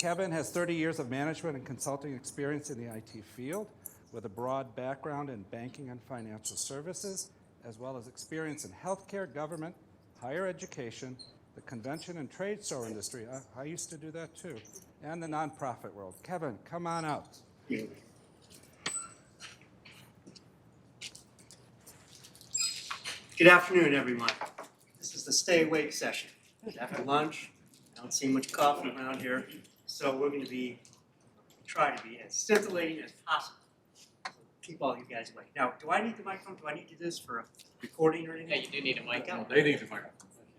Kevin has 30 years of management and consulting experience in the IT field with a broad background in banking and financial services, as well as experience in healthcare, government, higher education, the convention and trade show industry. I used to do that too, and the nonprofit world. Kevin, come on out. Good afternoon, everyone. This is the stay awake session. It's after lunch. I don't see much coffee around here, so we're going to try to be as scintillating as possible. So keep all you guys awake. Now, do I need the microphone? Do I need to do this for a recording or anything? Yeah, you do need a microphone. They need a microphone.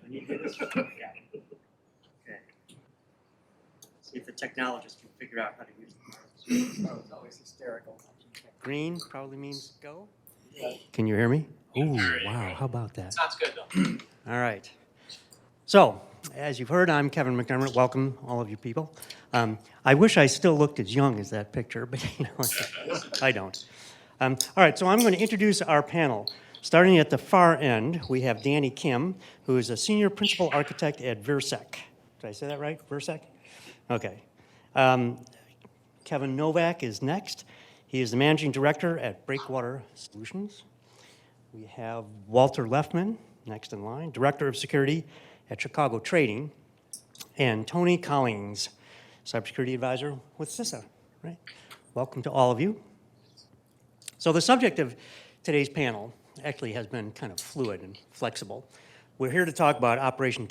I need to do this. Yeah. Okay. See if the technologist can figure out how to use it. Oh, it's always hysterical. Green probably means go. Can you hear me? Ooh, wow, how about that? Sounds good, though. All right. So, as you've heard, I'm Kevin McDermott. Welcome, all of you people. I wish I still looked as young as that picture, but I don't. All right, so I'm going to introduce our panel. Starting at the far end, we have Danny Kim, who is a senior principal architect at Versec. Did I say that right? Versec? Okay. Kevin Novak is next. He is the managing director at Breakwater Solutions. We have Walter Leffman, next in line, Director of Security at Chicago Trading, and Tony Collings, Cybersecurity Advisor with CISA, right? Welcome to all of you. So the subject of today's panel actually has been kind of fluid and flexible. We're here to talk about operational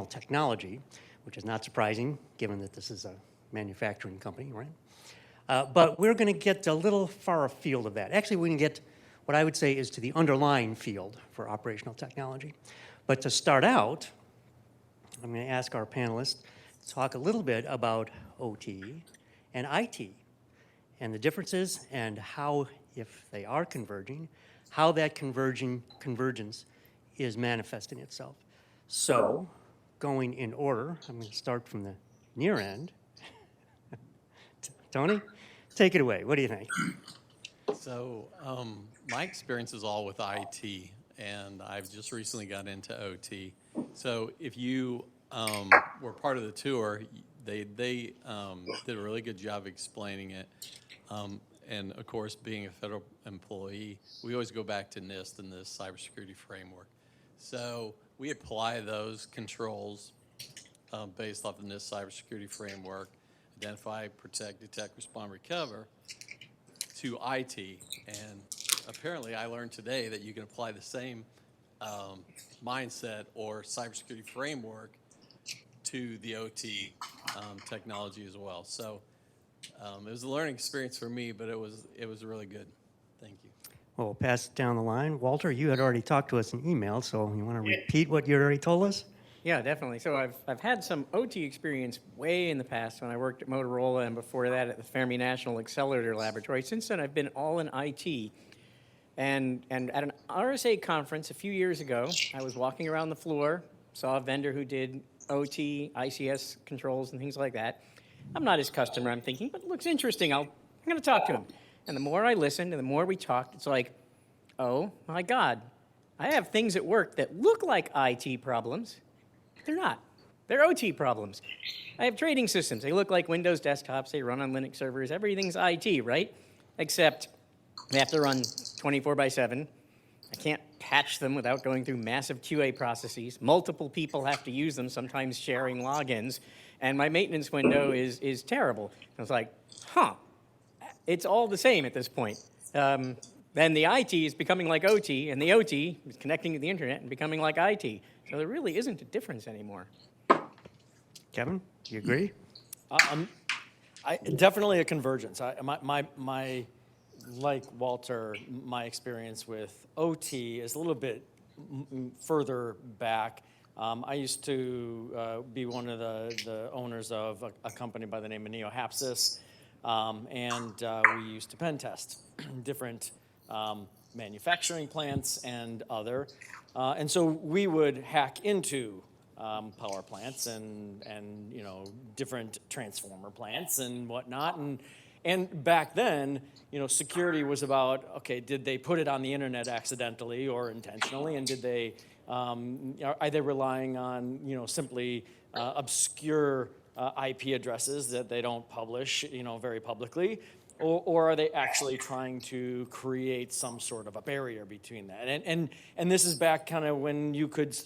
technology, which is not surprising given that this is a manufacturing company, right? But we're going to get a little far afield of that. Actually, we can get what I would say is to the underlying field for operational technology. But to start out, I'm going to ask our panelists to talk a little bit about OT and IT and the differences and how, if they are converging, how that convergence is manifesting itself. So, going in order, I'm going to start from the near end. Tony, take it away. What do you think? So my experience is all with IT, and I've just recently got into OT. So if you were part of the tour, they did a really good job explaining it. And of course, being a federal employee, we always go back to NIST and this cybersecurity framework. So we apply those controls based off the NIST cybersecurity framework, identify, protect, detect, respond, recover, to IT. And apparently I learned today that you can apply the same mindset or cybersecurity framework to the OT technology as well. So it was a learning experience for me, but it was really good. Thank you. Well, we'll pass it down the line. Walter, you had already talked to us in email, so you want to repeat what you already told us? Yeah, definitely. So I've had some OT experience way in the past when I worked at Motorola and before that at the Fermi National Accelerator Laboratory. Since then, I've been all in IT. And at an RSA conference a few years ago, I was walking around the floor, saw a vendor who did OT, ICS controls, and things like that. I'm not his customer, I'm thinking, but it looks interesting. I'm going to talk to him. And the more I listened and the more we talked, it's like, oh my God, I have things at work that look like IT problems. They're not. They're OT problems. I have trading systems. They look like Windows desktops. They run on Linux servers. Everything's IT, right? Except they have to run 24/7. I can't patch them without going through massive QA processes. Multiple people have to use them, sometimes sharing logins. And my maintenance window is terrible. I was like, it's all the same at this point. Then the IT is becoming like OT, and the OT is connecting to the internet and becoming like IT. So there really isn't a difference anymore. Kevin, do you agree? Definitely a convergence. Like Walter, my experience with OT is a little bit further back. I used to be one of the owners of a company by the name of NeoHapsys, and we used to pen test different manufacturing plants and other. And so we would hack into power plants and different transformer plants and whatnot. And back then, security was about, okay, did they put it on the internet accidentally or intentionally? And did they, are they relying on, simply obscure IP addresses that they don't publish, very publicly? Or are they actually trying to create some sort of a barrier between that? And this is back kind of when you could,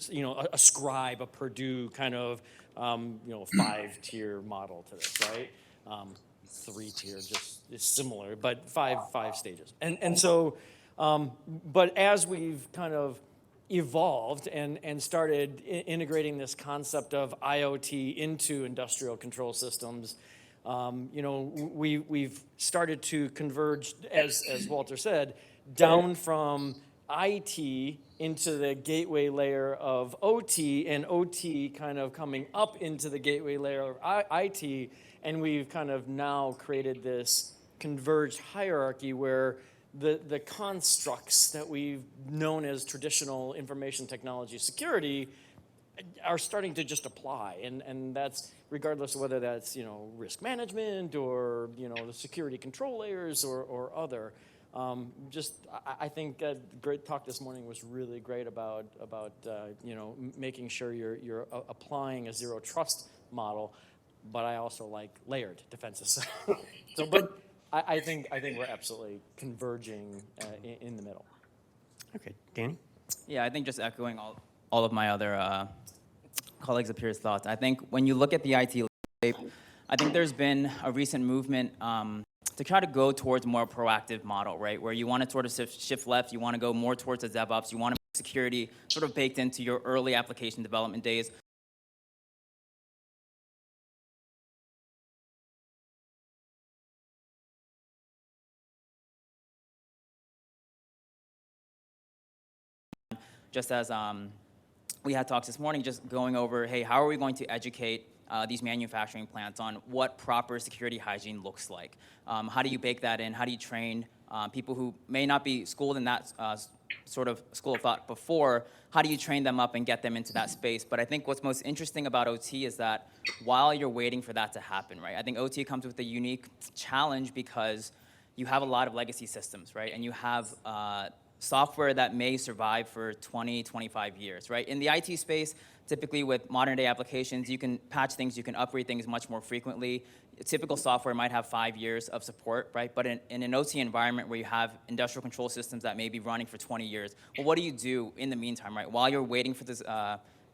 ascribe a Purdue kind of, 5-tier model to this, right? 3-tier just is similar, but five stages. And so, but as we've kind of evolved and started integrating this concept of IoT into industrial control systems, we've started to converge, as Walter said, down from IT into the gateway layer of OT, and OT kind of coming up into the gateway layer of IT, and we've kind of now created this converged hierarchy where the constructs that we've known as traditional information technology security are starting to just apply, and that's regardless of whether that's risk management or the security control layers or other. I think a great talk this morning was really great about making sure you're applying a zero trust model, but I also like layered defenses. But I think we're absolutely converging in the middle. Okay, Danny? Yeah, I think just echoing all of my other colleagues up here's thoughts. I think when you look at the IT landscape, I think there's been a recent movement to try to go towards a more proactive model, right? Where you want to sort of shift left, you want to go more towards the DevOps, you want to make security sort of baked into your early application development days. Just as we had talks this morning, just going over, hey, how are we going to educate these manufacturing plants on what proper security hygiene looks like? How do you bake that in? How do you train people who may not be schooled in that sort of school of thought before? How do you train them up and get them into that space? But I think what's most interesting about OT is that while you're waiting for that to happen, right? I think OT comes with a unique challenge because you have a lot of legacy systems, right? And you have software that may survive for 20, 25 years, right? In the IT space, typically with modern day applications, you can patch things, you can upgrade things much more frequently. Typical software might have 5 years of support, right? But in an OT environment where you have industrial control systems that may be running for 20 years, well, what do you do in the meantime, right? While you're waiting for this,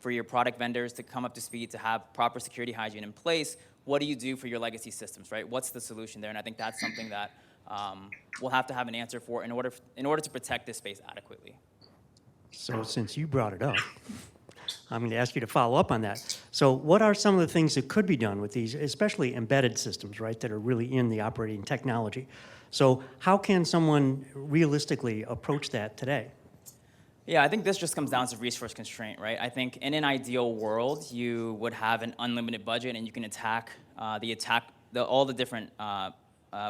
for your product vendors to come up to speed, to have proper security hygiene in place, what do you do for your legacy systems, right? What's the solution there? And I think that's something that we'll have to have an answer for in order to protect this space adequately. So since you brought it up, I'm going to ask you to follow up on that. So what are some of the things that could be done with these, especially embedded systems, right, that are really in the operating technology? So how can someone realistically approach that today? Yeah, I think this just comes down to resource constraint, right? I think in an ideal world, you would have an unlimited budget and you can attack all the different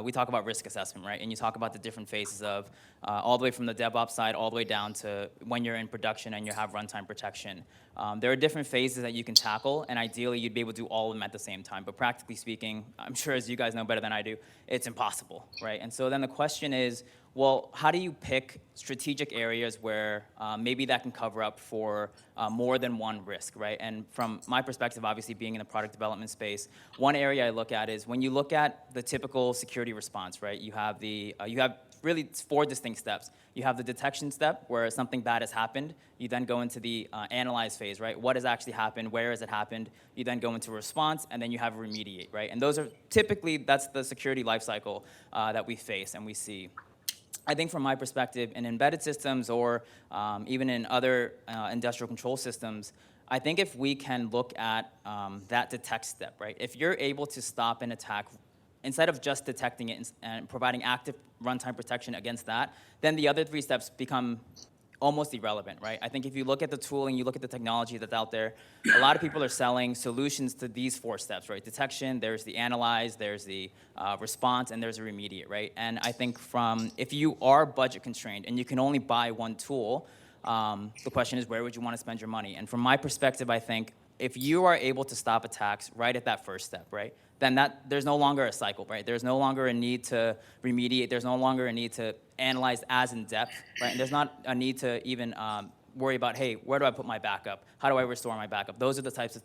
we talk about risk assessment, right? And you talk about the different phases of all the way from the DevOps side all the way down to when you're in production and you have runtime protection. There are different phases that you can tackle, and ideally you'd be able to do all of them at the same time. But practically speaking, I'm sure as you guys know better than I do, it's impossible, right? And so then the question is, well, how do you pick strategic areas where maybe that can cover up for more than one risk, right? And from my perspective, obviously being in the product development space, one area I look at is when you look at the typical security response, right? You have really 4 distinct steps. You have the detection step where something bad has happened. You then go into the analyze phase, right? What has actually happened? Where has it happened? You then go into response, and then you have remediate, right? And those are typically, that's the security lifecycle that we face and we see. I think from my perspective, in embedded systems or even in other industrial control systems, I think if we can look at that detect step, right? If you're able to stop an attack, instead of just detecting it and providing active runtime protection against that, then the other 3 steps become almost irrelevant, right? I think if you look at the tooling, you look at the technology that's out there, a lot of people are selling solutions to these 4 steps, right? Detection, there's the analyze, there's the response, and there's a remediate, right? And I think if you are budget constrained and you can only buy one tool, the question is, where would you want to spend your money? And from my perspective, I think if you are able to stop attacks right at that first step, right, then there's no longer a cycle, right? There's no longer a need to remediate. There's no longer a need to analyze as in depth, right? And there's not a need to even worry about, hey, where do I put my backup? How do I restore my backup? Those are the types of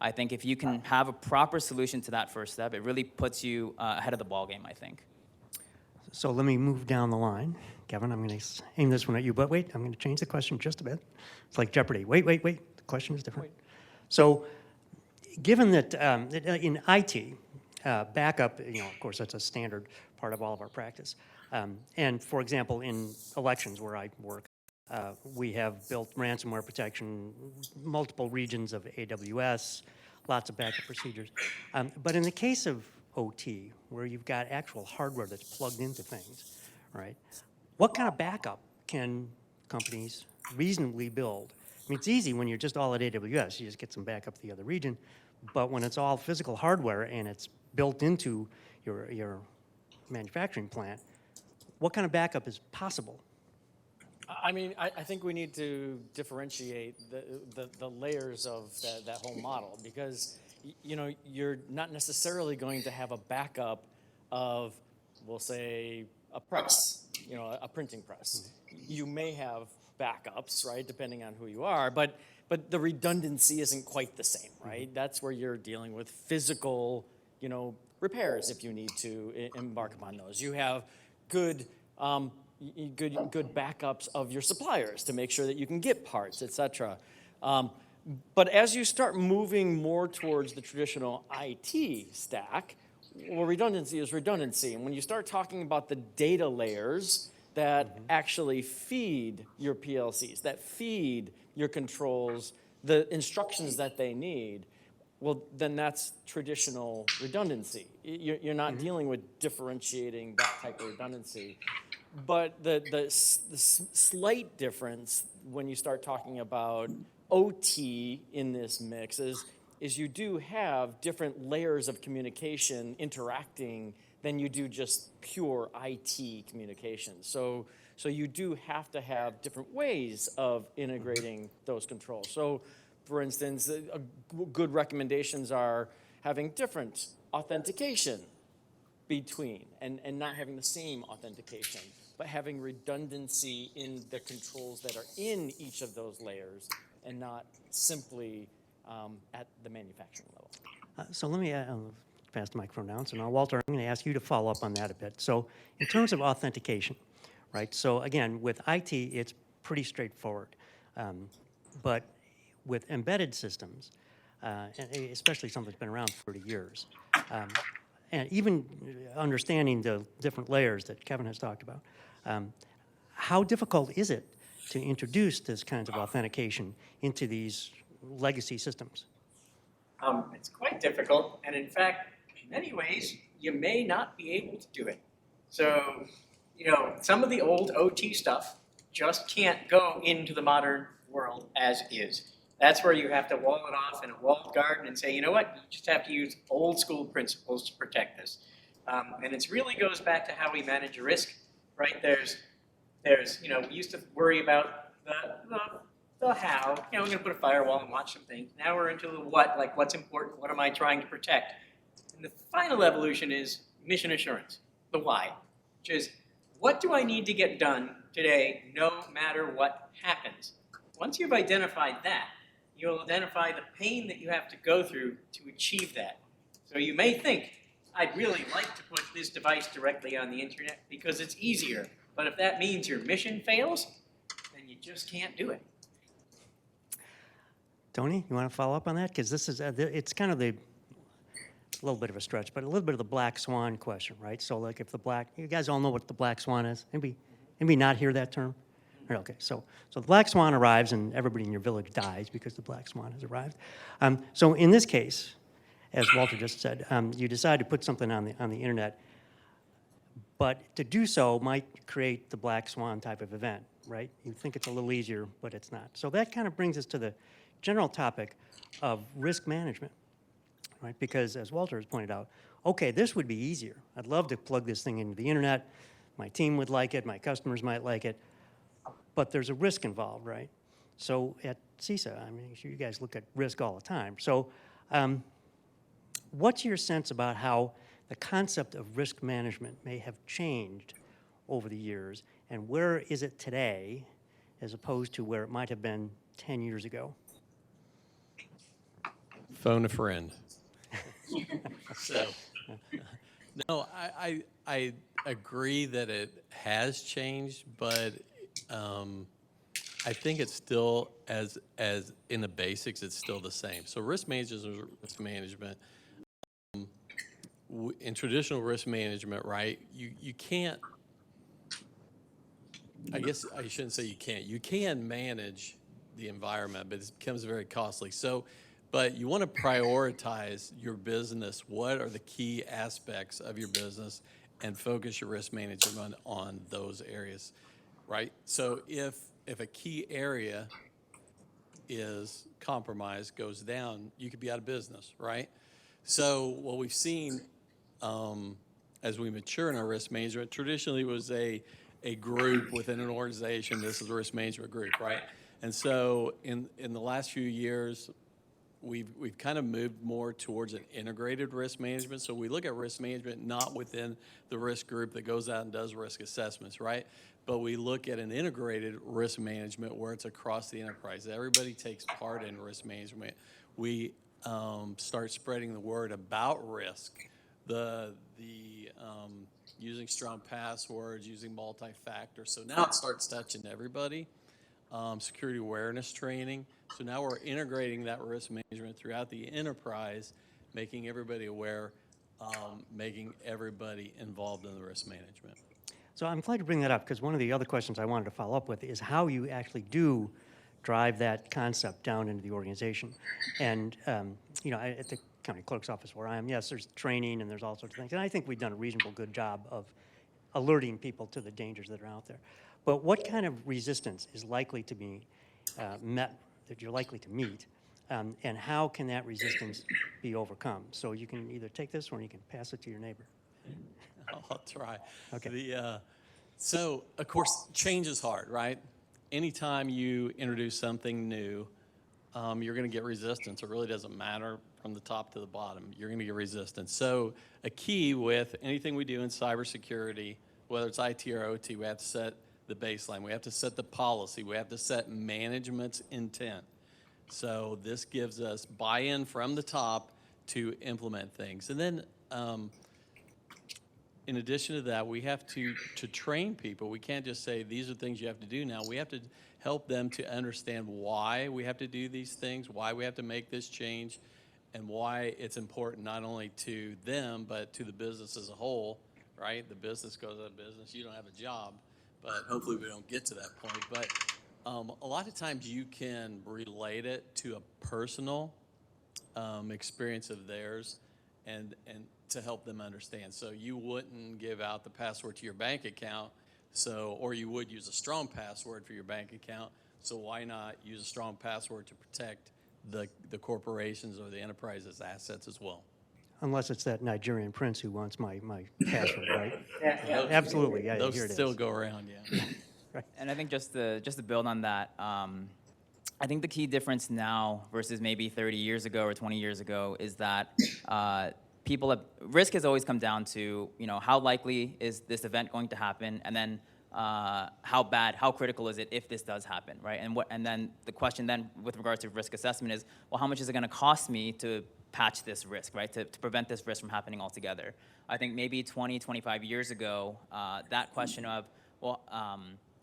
I think if you can have a proper solution to that first step, it really puts you ahead of the ballgame, I think. So let me move down the line. Kevin, I'm going to aim this one at you, but wait, I'm going to change the question just a bit. It's like Jeopardy. Wait. The question is different. So given that in IT, backup, of course, that's a standard part of all of our practice. And for example, in elections where I work, we have built ransomware protection, multiple regions of AWS, lots of backup procedures. But in the case of OT, where you've got actual hardware that's plugged into things, right? What kind of backup can companies reasonably build? I mean, it's easy when you're just all at AWS, you just get some backup to the other region. But when it's all physical hardware and it's built into your manufacturing plant, what kind of backup is possible? I mean, I think we need to differentiate the layers of that whole model because, you're not necessarily going to have a backup of, we'll say, a press, a printing press. You may have backups, right, depending on who you are, but the redundancy isn't quite the same, right? That's where you're dealing with physical, repairs if you need to embark upon those. You have good backups of your suppliers to make sure that you can get parts, et cetera. But as you start moving more towards the traditional IT stack, well, redundancy is redundancy. And when you start talking about the data layers that actually feed your PLCs, that feed your controls, the instructions that they need, well, then that's traditional redundancy. You're not dealing with differentiating that type of redundancy. But the slight difference when you start talking about OT in this mix is you do have different layers of communication interacting than you do just pure IT communication. So you do have to have different ways of integrating those controls. So, for instance, good recommendations are having different authentication between and not having the same authentication, but having redundancy in the controls that are in each of those layers and not simply at the manufacturing level. So let me pass the microphone down. So now, Walter, I'm going to ask you to follow up on that a bit. So in terms of authentication, right? So again, with IT, it's pretty straightforward. But with embedded systems, and especially something that's been around 30 years, and even understanding the different layers that Kevin has talked about, how difficult is it to introduce this kinds of authentication into these legacy systems? It's quite difficult, and in fact, in many ways, you may not be able to do it. So, some of the old OT stuff just can't go into the modern world as is. That's where you have to wall it off in a walled garden and say, you know what, you just have to use old school principles to protect this. And it really goes back to how we manage a risk, right? There's we used to worry about the how, I'm going to put a firewall and watch some things. Now we're into the what, like what's important, what am I trying to protect? And the final evolution is mission assurance, the why, which is what do I need to get done today no matter what happens? Once you've identified that, you'll identify the pain that you have to go through to achieve that. So you may think, I'd really like to put this device directly on the internet because it's easier. But if that means your mission fails, then you just can't do it. Tony, you want to follow up on that? Because this is, it's kind of a little bit of a stretch, but a little bit of the black swan question, right? So like if you guys all know what the black swan is? Anybody not hear that term? Okay, so the black swan arrives and everybody in your village dies because the black swan has arrived. So in this case, as Walter just said, you decide to put something on the internet, but to do so might create the black swan type of event, right? You think it's a little easier, but it's not. So that kind of brings us to the general topic of risk management, right? Because as Walter has pointed out, okay, this would be easier. I'd love to plug this thing into the internet. My team would like it. My customers might like it. But there's a risk involved, right? So at CISA, I mean, you guys look at risk all the time. So what's your sense about how the concept of risk management may have changed over the years, and where is it today as opposed to where it might have been 10 years ago? phone a friend. So, no, I agree that it has changed, but I think it's still as in the basics, it's still the same. So risk management is risk management. In traditional risk management, right? You can't. I guess I shouldn't say you can't. You can manage the environment, but it becomes very costly. So, but you want to prioritize your business. What are the key aspects of your business, and focus your risk management on those areas, right? So if a key area is compromised, goes down, you could be out of business, right? So what we've seen as we mature in our risk management, traditionally was a group within an organization. This is a risk management group, right? And so in the last few years, we've kind of moved more towards an integrated risk management. So we look at risk management not within the risk group that goes out and does risk assessments, right? But we look at an integrated risk management where it's across the enterprise. Everybody takes part in risk management. We start spreading the word about risk, the using strong passwords, using multi-factor. So now it starts touching everybody. Security awareness training. So now we're integrating that risk management throughout the enterprise, making everybody aware, making everybody involved in the risk management. So I'm glad to bring that up, because one of the other questions I wanted to follow up with is how you actually do drive that concept down into the organization. And, at the county clerk's office where I am, yes, there's training and there's all sorts of things. And I think we've done a reasonable good job of alerting people to the dangers that are out there. But what kind of resistance is likely to be met, that you're likely to meet, and how can that resistance be overcome? So you can either take this or you can pass it to your neighbor. I'll try. Okay. So, of course, change is hard, right? Anytime you introduce something new, you're going to get resistance. It really doesn't matter from the top to the bottom. You're going to get resistance. So a key with anything we do in cybersecurity, whether it's IT or OT, we have to set the baseline. We have to set the policy. We have to set management's intent. So this gives us buy-in from the top to implement things. And then in addition to that, we have to train people. We can't just say, these are things you have to do now. We have to help them to understand why we have to do these things, why we have to make this change, and why it's important not only to them, but to the business as a whole, right? The business goes out of business. You don't have a job, but hopefully we don't get to that point. But a lot of times you can relate it to a personal experience of theirs and to help them understand. So you wouldn't give out the password to your bank account, or you would use a strong password for your bank account. So why not use a strong password to protect the corporations or the enterprise's assets as well? Unless it's that Nigerian prince who wants my password, right? Yeah. Absolutely, yeah, Those here it is. still go around, yeah. And I think just to build on that, I think the key difference now versus maybe 30 years ago or 20 years ago is that risk has always come down to, how likely is this event going to happen, and then how critical is it if this does happen, right? And then the question then with regards to risk assessment is, well, how much is it going to cost me to patch this risk, right? To prevent this risk from happening altogether. I think maybe 20, 25 years ago, that question of, well,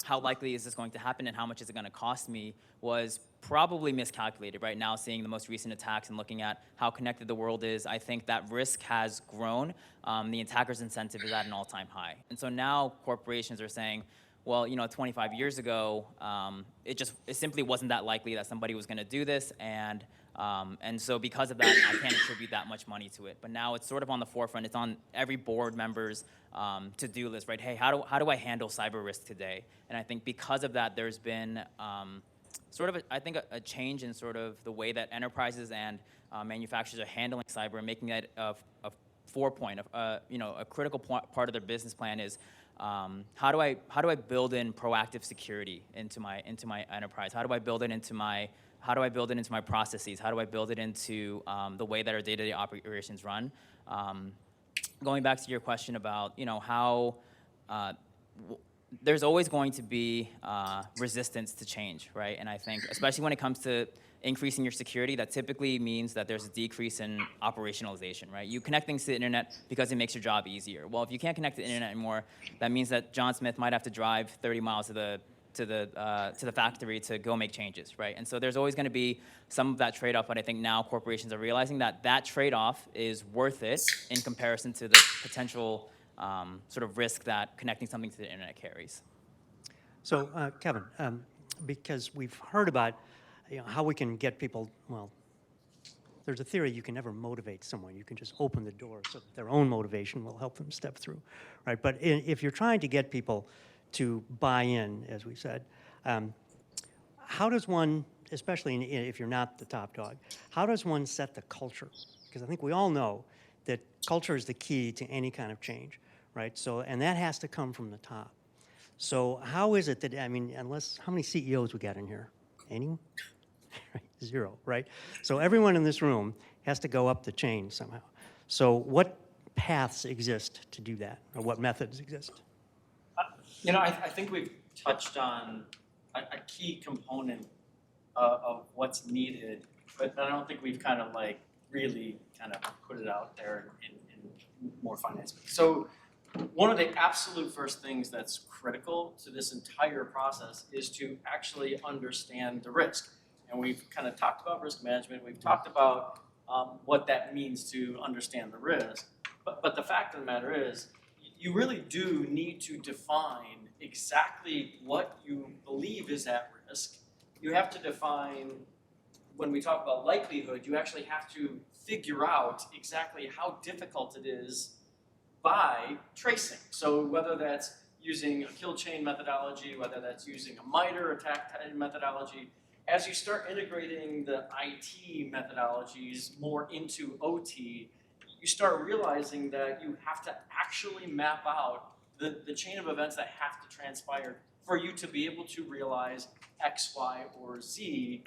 how likely is this going to happen and how much is it going to cost me was probably miscalculated. Right now, seeing the most recent attacks and looking at how connected the world is, I think that risk has grown. The attacker's incentive is at an all-time high. And so now corporations are saying, well, 25 years ago, it simply wasn't that likely that somebody was going to do this, and so because of that, I can't attribute that much money to it. But now it's sort of on the forefront. It's on every board member's to-do list, right? Hey, how do I handle cyber risk today? And I think because of that, there's been a change in sort of the way that enterprises and manufacturers are handling cyber and making that a critical part of their business plan is how do I build in proactive security into my enterprise? How do I build it into my processes? How do I build it into the way that our day-to-day operations run? Going back to your question about, how there's always going to be resistance to change, right? And I think, especially when it comes to increasing your security, that typically means that there's a decrease in operationalization, right? You connect things to the internet because it makes your job easier. Well, if you can't connect to the internet anymore, that means that John Smith might have to drive 30 miles to the factory to go make changes, right? And so there's always going to be some of that trade-off, but I think now corporations are realizing that that trade-off is worth it in comparison to the potential sort of risk that connecting something to the internet carries. So, Kevin, because we've heard about how we can get people, well, there's a theory you can never motivate someone. You can just open the door so that their own motivation will help them step through, right? But if you're trying to get people to buy in, as we said, how does one, especially if you're not the top dog, how does one set the culture? Because I think we all know that culture is the key to any kind of change, right? So, and that has to come from the top. So how is it that, I mean, how many CEOs we got in here? Anyone? Zero, right? So everyone in this room has to go up the chain somehow. So what paths exist to do that, or what methods exist? You know, I think we've touched on a key component of what's needed, but I don't think we've kind of like really kind of put it out there in more finance. So one of the absolute first things that's critical to this entire process is to actually understand the risk. And we've kind of talked about risk management. We've talked about what that means to understand the risk. But the fact of the matter is, you really do need to define exactly what you believe is at risk. You have to define, when we talk about likelihood, you actually have to figure out exactly how difficult it is by tracing. So whether that's using a kill chain methodology, whether that's using a MITRE attack methodology, as you start integrating the IT methodologies more into OT, you start realizing that you have to actually map out the chain of events that have to transpire for you to be able to realize X, Y, or Z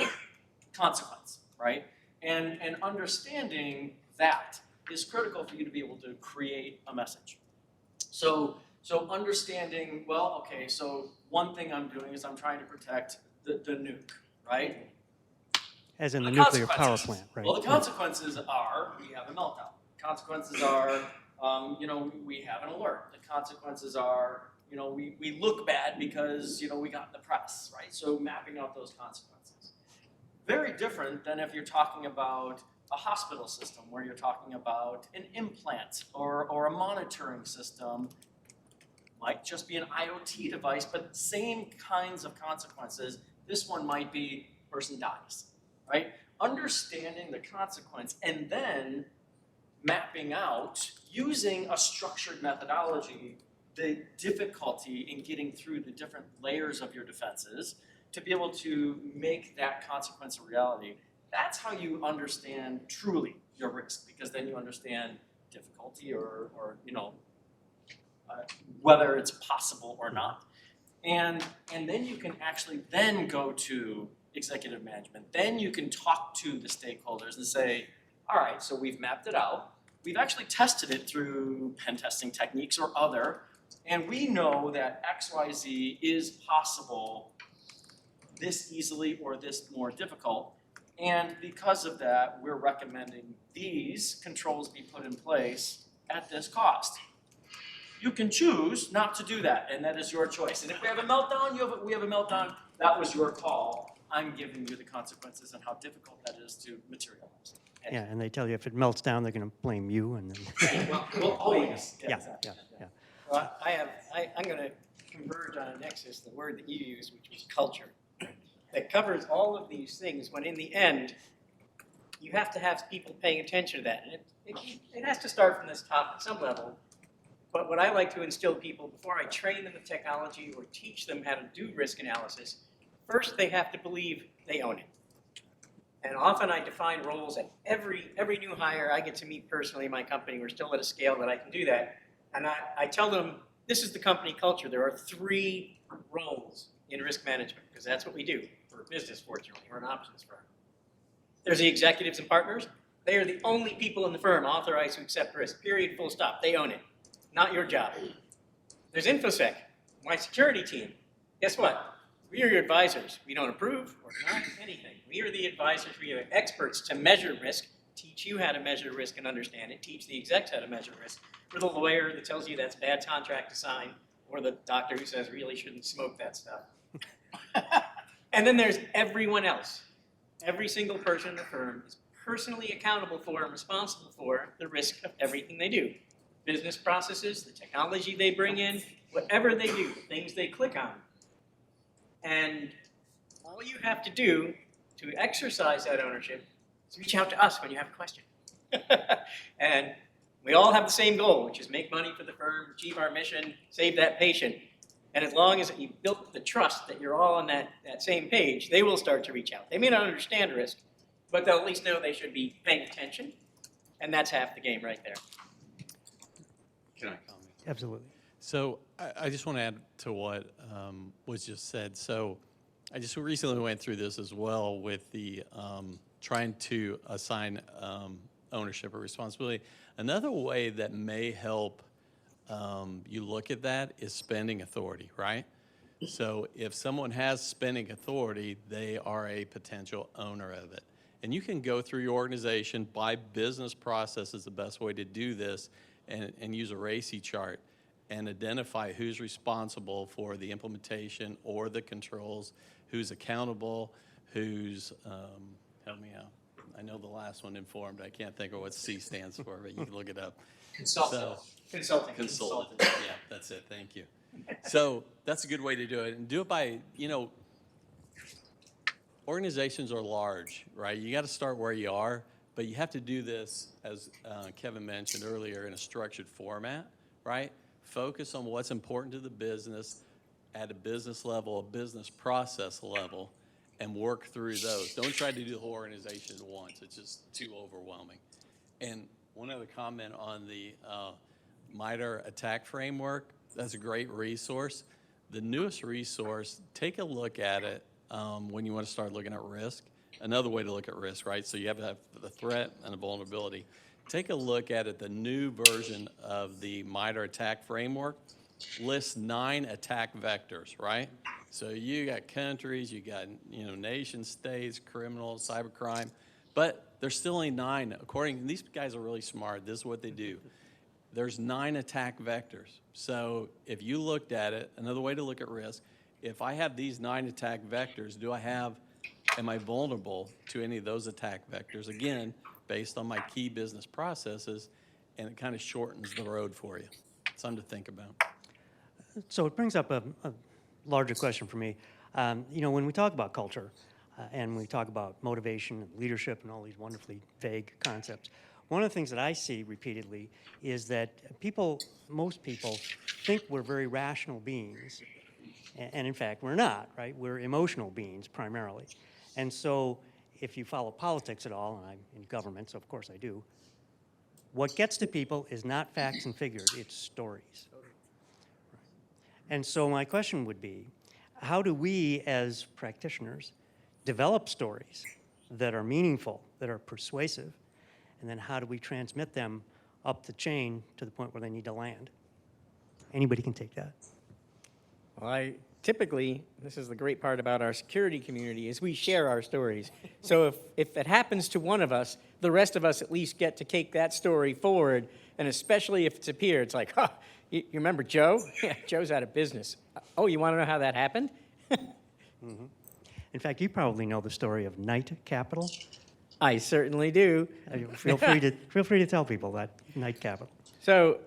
consequence, right? And understanding that is critical for you to be able to create a message. So understanding, well, okay, so one thing I'm doing is I'm trying to protect the nuke, right? As in the The nuclear power consequences. plant, right? Well, the consequences are we have a meltdown. Consequences are, we have an alert. The consequences are, we look bad because, we got in the press, right? So mapping out those consequences. Very different than if you're talking about a hospital system where you're talking about an implant or a monitoring system. Might just be an IoT device, but same kinds of consequences. This one might be person dies, right? Understanding the consequence and then mapping out, using a structured methodology, the difficulty in getting through the different layers of your defenses to be able to make that consequence a reality. That's how you understand truly your risk, because then you understand difficulty or whether it's possible or not. And then you can actually then go to executive management. Then you can talk to the stakeholders and say, all right, so we've mapped it out. We've actually tested it through pen testing techniques or other, and we know that XYZ is possible this easily or this more difficult. And because of that, we're recommending these controls be put in place at this cost. You can choose not to do that, and that is your choice. And if we have a meltdown, we have a meltdown. That was your call. I'm giving you the consequences and how difficult that is to materialize. Yeah, and they tell you if it melts down, they're going to blame you, and then Well, always. yeah. Well, I'm going to converge on a nexus, the word that you use, which is culture, that covers all of these things, when in the end, you have to have people paying attention to that. And it has to start from this top at some level. But what I like to instill people before I train them with technology or teach them how to do risk analysis, first they have to believe they own it. And often I define roles at every new hire I get to meet personally in my company. We're still at a scale that I can do that. And I tell them, this is the company culture. There are 3 roles in risk management, because that's what we do for business, fortunately. We're an options firm. There's the executives and partners. They are the only people in the firm authorized to accept risk, period, full stop. They own it. Not your job. There's InfoSec, my security team. Guess what? We are your advisors. We don't approve or deny anything. We are the advisors. We are experts to measure risk, teach you how to measure risk and understand it, teach the execs how to measure risk. We're the lawyer that tells you that's a bad contract to sign, or the doctor who says really shouldn't smoke that stuff. And then there's everyone else. Every single person in the firm is personally accountable for and responsible for the risk of everything they do. Business processes, the technology they bring in, whatever they do, the things they click on. And all you have to do to exercise that ownership is reach out to us when you have a question. And we all have the same goal, which is make money for the firm, achieve our mission, save that patient. And as long as you've built the trust that you're all on that same page, they will start to reach out. They may not understand risk, but they'll at least know they should be paying attention. And that's half the game right there. Can I comment? Absolutely. So I just want to add to what was just said. So I just recently went through this as well with the trying to assign ownership or responsibility. Another way that may help you look at that is spending authority, right? So if someone has spending authority, they are a potential owner of it. And you can go through your organization, by business process is the best way to do this, and use a RACI chart and identify who's responsible for the implementation or the controls, who's accountable, who's, help me out. I know the last one, informed. I can't think of what C stands for, but you can look it up. Consulting. Consultant. Yeah, that's it. Thank you. So that's a good way to do it. And do it by, organizations are large, right? You got to start where you are, but you have to do this, as Kevin mentioned earlier, in a structured format, right? Focus on what's important to the business at a business level, a business process level, and work through those. Don't try to do the whole organization at once. It's just too overwhelming. And one other comment on the MITRE attack framework, that's a great resource. The newest resource, take a look at it when you want to start looking at risk. Another way to look at risk, right? So you have to have the threat and the vulnerability. Take a look at it. The new version of the MITRE attack framework lists 9 attack vectors, right? So you got countries, you got nation states, criminals, cybercrime, but there's still only 9. These guys are really smart. This is what they do. There's 9 attack vectors. So if you looked at it, another way to look at risk, if I have these 9 attack vectors, am I vulnerable to any of those attack vectors? Again, based on my key business processes, and it kind of shortens the road for you. Something to think about. So it brings up a larger question for me. When we talk about culture and we talk about motivation and leadership and all these wonderfully vague concepts, one of the things that I see repeatedly is that most people think we're very rational beings. And in fact, we're not, right? We're emotional beings primarily. And so if you follow politics at all, and I'm in government, so of course I do, what gets to people is not facts and figures, it's stories. And so my question would be, how do we as practitioners develop stories that are meaningful, that are persuasive, and then how do we transmit them up the chain to the point where they need to land? Anybody can take that. Well, typically, this is the great part about our security community, is we share our stories. So if it happens to one of us, the rest of us at least get to take that story forward, and especially if it's a peer, it's like, you remember Joe? Yeah, Joe's out of business. Oh, you want to know how that happened? Mm-hmm. In fact, you probably know the story of Knight Capital. I certainly do. Feel free to tell people that, Knight Capital. So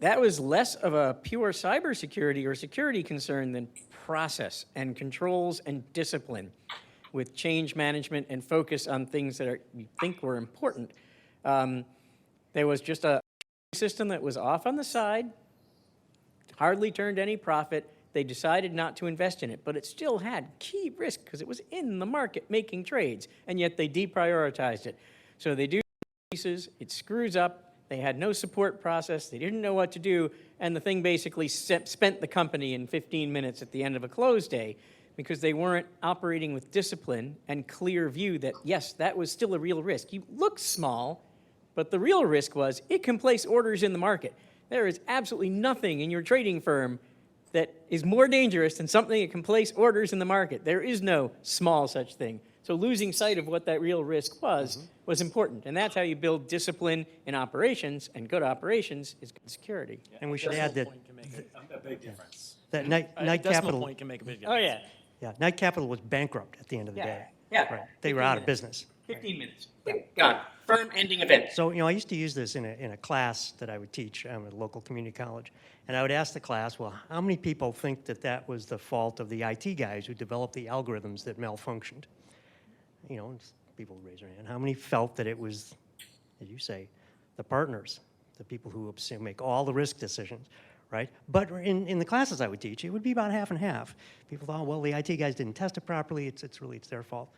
that was less of a pure cybersecurity or security concern than process and controls and discipline, with change management and focus on things that you think were important. There was just a system that was off on the side, hardly turned any profit. They decided not to invest in it, but it still had key risk because it was in the market making trades, and yet they deprioritized it. So they do pieces, it screws up, they had no support process, they didn't know what to do, and the thing basically spent the company in 15 minutes at the end of a close day because they weren't operating with discipline and clear view that, yes, that was still a real risk. You look small, but the real risk was it can place orders in the market. There is absolutely nothing in your trading firm that is more dangerous than something that can place orders in the market. There is no small such thing. So losing sight of what that real risk was important. And that's how you build discipline in operations, and good operations is good security. And we should add that, Point can make a big difference. that Knight A Knight decimal Capital, point can make a big Oh, difference. yeah. yeah, Knight Capital was bankrupt at the end of the Yeah. day. Yeah. Right. They were out of business. 15 minutes. Gone. Firm ending event. So, I used to use this in a class that I would teach at a local community college. And I would ask the class, well, how many people think that that was the fault of the IT guys who developed the algorithms that malfunctioned? And people would raise their hand. How many felt that it was, as you say, the partners, the people who make all the risk decisions, right? But in the classes I would teach, it would be about half and half. People thought, well, the IT guys didn't test it properly. It's their fault.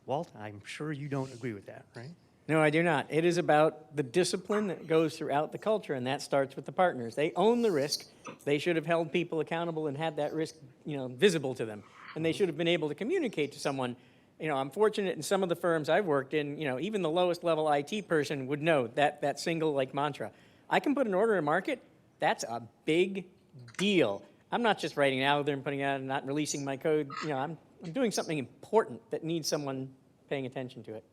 Walt, I'm sure you don't agree with that, right? No, I do not. It is about the discipline that goes throughout the culture, and that starts with the partners. They own the risk. They should have held people accountable and had that risk, visible to them. And they should have been able to communicate to someone. I'm fortunate in some of the firms I've worked in, even the lowest level IT person would know that single mantra. I can put an order in market. That's a big deal. I'm not just writing it out there and putting it out and not releasing my code. I'm doing something important that needs someone paying attention to it.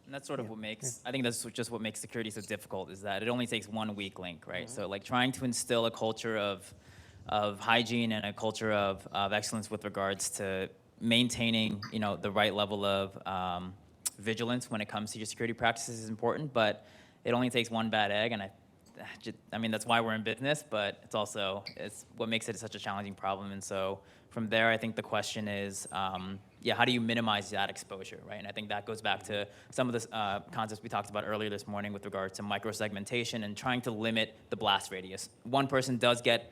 And that's sort of what makes, I think that's just what makes security so difficult, is that it only takes one weak link, right? So like trying to instill a culture of hygiene and a culture of excellence with regards to maintaining, the right level of vigilance when it comes to your security practices is important, but it only takes one bad egg, and I mean, that's why we're in business, but it's what makes it such a challenging problem. And so from there, I think the question is, how do you minimize that exposure, right? And I think that goes back to some of the concepts we talked about earlier this morning with regards to microsegmentation and trying to limit the blast radius. One person does get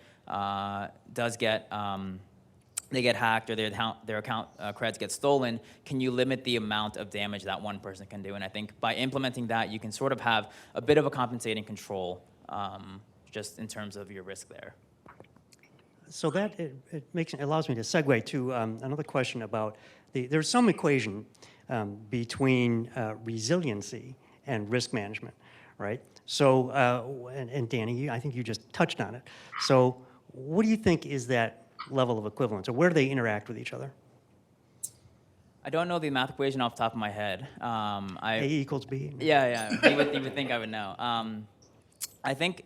they get hacked or their account creds get stolen. Can you limit the amount of damage that one person can do? And I think by implementing that, you can sort of have a bit of a compensating control just in terms of your risk there. So that allows me to segue to another question about there's some equation between resiliency and risk management, right? So, and Danny, I think you just touched on it. So what do you think is that level of equivalence, or where do they interact with each other? I don't know the math equation off the top of my head. A equals B? Yeah. You would think I would know. I think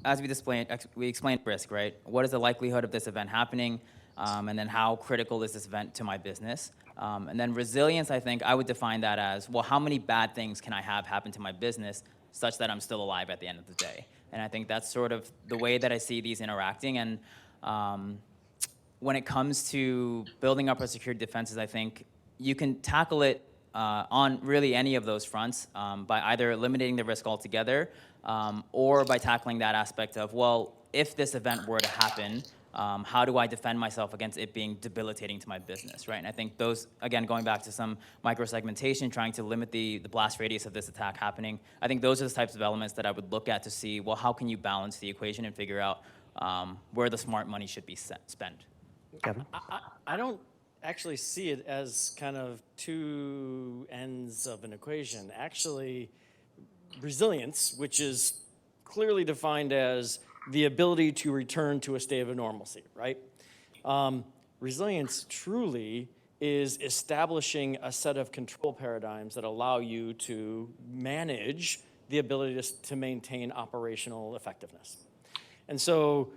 as we explained risk, right? What is the likelihood of this event happening? And then how critical is this event to my business? And then resilience, I think I would define that as, well, how many bad things can I have happen to my business such that I'm still alive at the end of the day? And I think that's sort of the way that I see these interacting. And when it comes to building up our security defenses, I think you can tackle it on really any of those fronts by either eliminating the risk altogether or by tackling that aspect of, well, if this event were to happen, how do I defend myself against it being debilitating to my business, right? And I think those, again, going back to some microsegmentation, trying to limit the blast radius of this attack happening, I think those are the types of elements that I would look at to see, well, how can you balance the equation and figure out where the smart money should be spent. Kevin? I don't actually see it as kind of two ends of an equation. Actually, resilience, which is clearly defined as the ability to return to a state of normalcy, right? Resilience truly is establishing a set of control paradigms that allow you to manage the ability to maintain operational effectiveness. And so,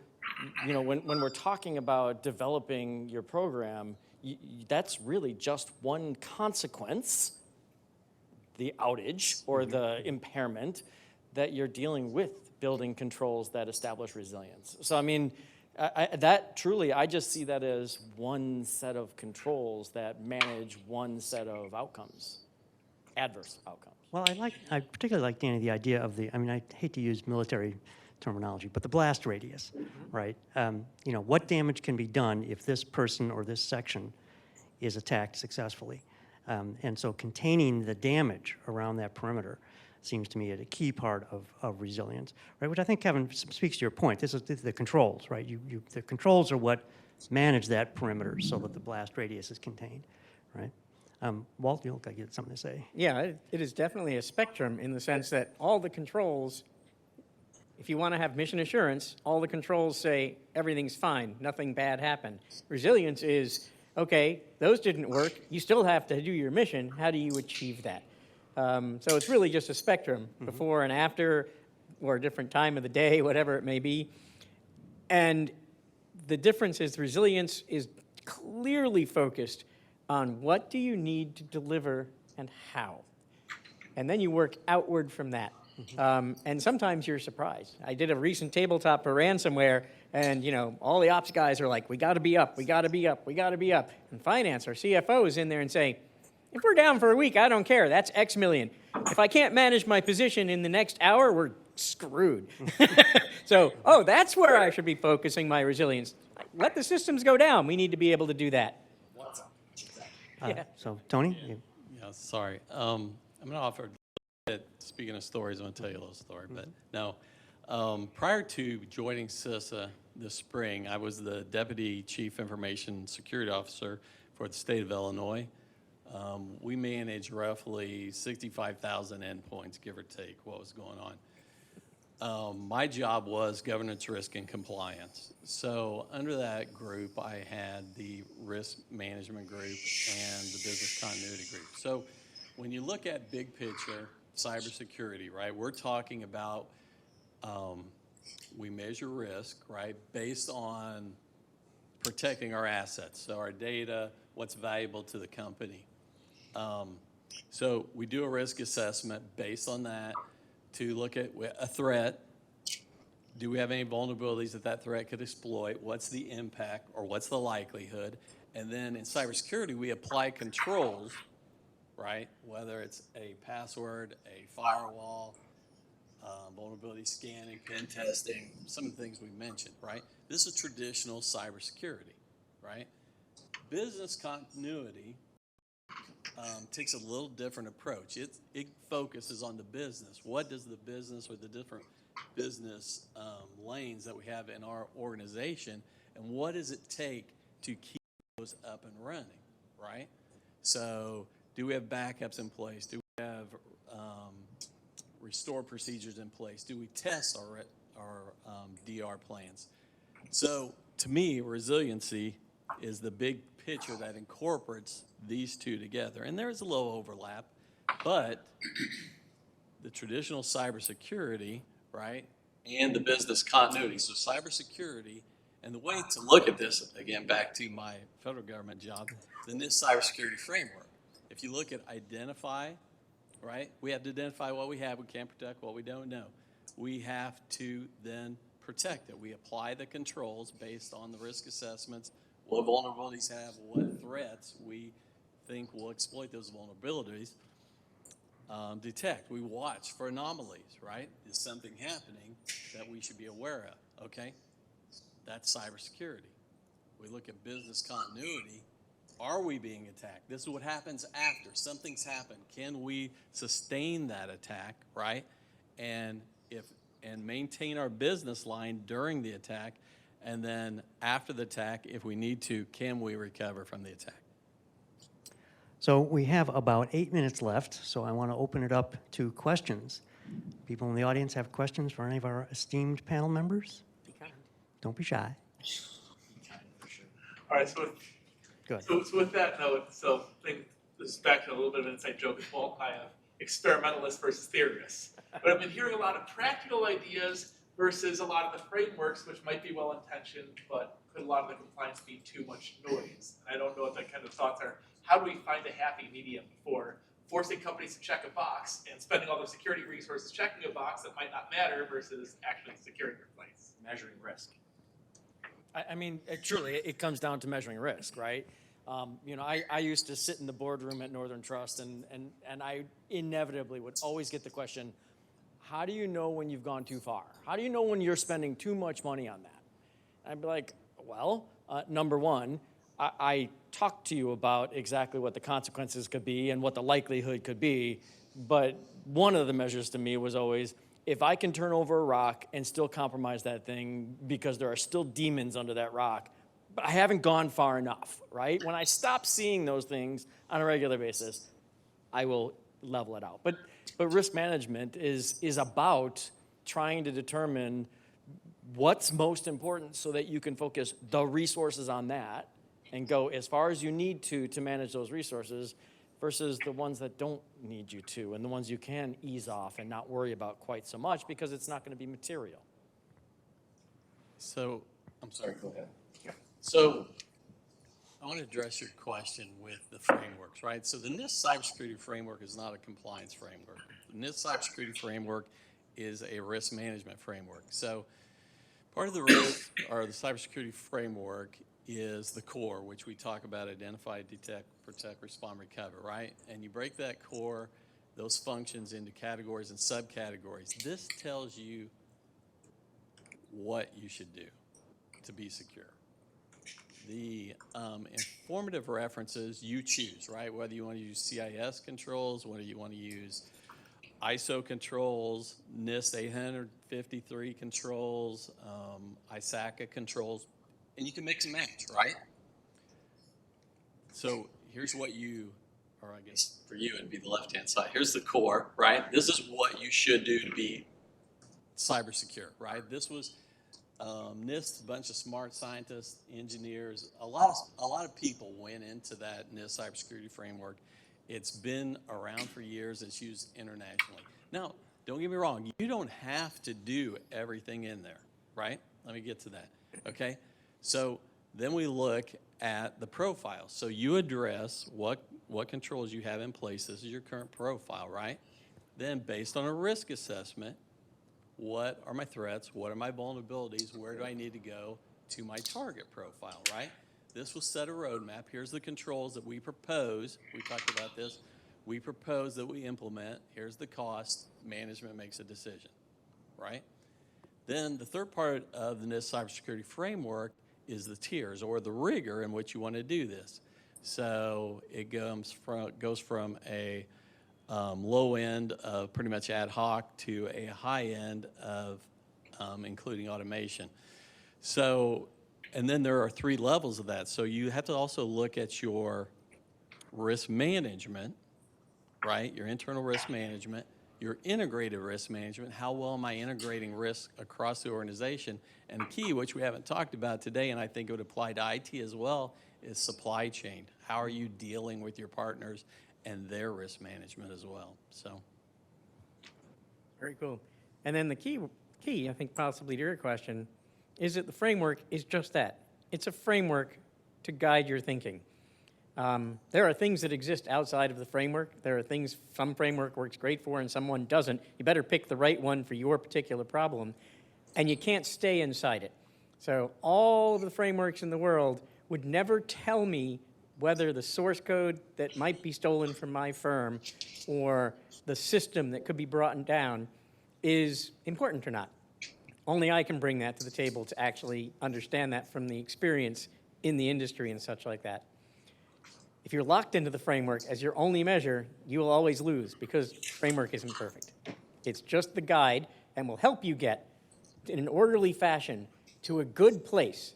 when we're talking about developing your program, that's really just one consequence, the outage or the impairment that you're dealing with building controls that establish resilience. So, I mean, I just see that as one set of controls that manage one set of outcomes, adverse outcomes. Well, I particularly like, Danny, the idea of I hate to use military terminology, but the blast radius, right? What damage can be done if this person or this section is attacked successfully? And so containing the damage around that perimeter seems to me a key part of resilience, right? Which I think, Kevin, speaks to your point. This is the controls, right? The controls are what manage that perimeter so that the blast radius is contained, right? Walt, you look like you had something to say. Yeah, it is definitely a spectrum in the sense that all the controls, If you want to have mission assurance, all the controls say everything's fine, nothing bad happened. Resilience is, okay, those didn't work. You still have to do your mission. How do you achieve that? So it's really just a spectrum, before and after, or a different time of the day, whatever it may be. And the difference is resilience is clearly focused on what do you need to deliver and how. And then you work outward from that. And sometimes you're surprised. I did a recent tabletop for ransomware, and all the ops guys are like, we got to be up, we got to be up, we got to be up. And finance, our CFO, is in there and saying, if we're down for a week, I don't care. That's X million. If I can't manage my position in the next hour, we're screwed. So, that's where I should be focusing my resilience. Let the systems go down. We need to be able to do that. Yeah. So, Tony? Yeah, sorry. I'm going to offer, speaking of stories, I'm going to tell you a little story. But no, prior to joining CISA this spring, I was the Deputy Chief Information Security Officer for the state of Illinois. We manage roughly 65,000 endpoints, give or take, what was going on. My job was governance, risk, and compliance. So under that group, I had the risk management group and the business continuity group. So when you look at big picture cybersecurity, right, we're talking about we measure risk, right, based on protecting our assets, so our data, what's valuable to the company. So we do a risk assessment based on that to look at a threat. Do we have any vulnerabilities that threat could exploit? What's the impact, or what's the likelihood? And then in cybersecurity, we apply controls, right? Whether it's a password, a firewall, vulnerability scanning, pen testing, some of the things we mentioned, right? This is traditional cybersecurity, right? Business continuity takes a little different approach. It focuses on the business. What does the business, or the different business lanes that we have in our organization, and what does it take to keep those up and running, right? So do we have backups in place? Do we have restore procedures in place? Do we test our DR plans? So to me, resiliency is the big picture that incorporates these two together. And there is a little overlap, but the traditional cybersecurity, right, and the business continuity. So cybersecurity, and the way to look at this, again, back to my federal government job, then this cybersecurity framework. If you look at identify, right, we have to identify what we have, we can't protect what we don't know. We have to then protect it. We apply the controls based on the risk assessments, what vulnerabilities have, what threats we think will exploit those vulnerabilities. Detect, we watch for anomalies, right? Is something happening that we should be aware of, okay? That's cybersecurity. We look at business continuity. Are we being attacked? This is what happens after. Something's happened. Can we sustain that attack, right? And maintain our business line during the attack, and then after the attack, if we need to, can we recover from the attack? So we have about 8 minutes left, so I want to open it up to questions. People in the audience have questions for any of our esteemed panel members? Be kind. Don't be shy. All right, so Good. so with that note, so I think this is back to a little bit of an inside joke as well. I have experimentalists versus theorists. But I've been hearing a lot of practical ideas versus a lot of the frameworks, which might be well-intentioned, but could a lot of the compliance be too much noise? I don't know what that kind of thoughts are. How do we find a happy medium for forcing companies to check a box and spending all their security resources checking a box that might not matter versus actually securing your place? Measuring risk. I mean, truly, it comes down to measuring risk, right? I used to sit in the boardroom at Northern Trust, and I inevitably would always get the question, how do you know when you've gone too far? How do you know when you're spending too much money on that? I'd be like, well, number one, I talked to you about exactly what the consequences could be and what the likelihood could be, but one of the measures to me was always, if I can turn over a rock and still compromise that thing because there are still demons under that rock, but I haven't gone far enough, right? When I stop seeing those things on a regular basis, I will level it out. But risk management is about trying to determine what's most important so that you can focus the resources on that and go as far as you need to manage those resources versus the ones that don't need you to and the ones you can ease off and not worry about quite so much because it's not going to be material. So, I'm sorry, go ahead. So, I want to address your question with the frameworks, right? So the NIST cybersecurity framework is not a compliance framework. The NIST cybersecurity framework is a risk management framework. So part of the risk or the cybersecurity framework is the core, which we talk about: identify, detect, protect, respond, recover, right? And you break that core, those functions, into categories and subcategories. This tells you what you should do to be secure. The informative references you choose, right? Whether you want to use CIS controls, whether you want to use ISO controls, NIST 853 controls, ISACA controls, and you can mix and match, right? So here's what you, or I guess for you it'd be the left-hand side. Here's the core, right? This is what you should do to be cyber secure, right? This was NIST, a bunch of smart scientists, engineers, a lot of people went into that NIST cybersecurity framework. It's been around for years. It's used internationally. Now, don't get me wrong. You don't have to do everything in there, right? Let me get to that, okay? So then we look at the profile. So you address what controls you have in place. This is your current profile, right? Then based on a risk assessment, what are my threats? What are my vulnerabilities? Where do I need to go to my target profile, right? This will set a roadmap. Here's the controls that we propose. We talked about this. We propose that we implement. Here's the cost. Management makes a decision, right? Then the third part of the NIST cybersecurity framework is the tiers or the rigor in which you want to do this. So it goes from a low end of pretty much ad hoc to a high end of including automation. So, and then there are 3 levels of that. So you have to also look at your risk management, right? Your internal risk management, your integrated risk management. How well am I integrating risk across the organization? And the key, which we haven't talked about today, and I think it would apply to IT as well, is supply chain. How are you dealing with your partners and their risk management as well? So, Very cool. And then the key, I think possibly to your question, is that the framework is just that. It's a framework to guide your thinking. There are things that exist outside of the framework. There are things some framework works great for and someone doesn't. You better pick the right one for your particular problem, and you can't stay inside it. So all of the frameworks in the world would never tell me whether the source code that might be stolen from my firm or the system that could be brought down is important or not. Only I can bring that to the table to actually understand that from the experience in the industry and such like that. If you're locked into the framework as your only measure, you will always lose because the framework isn't perfect. It's just the guide and will help you get in an orderly fashion to a good place.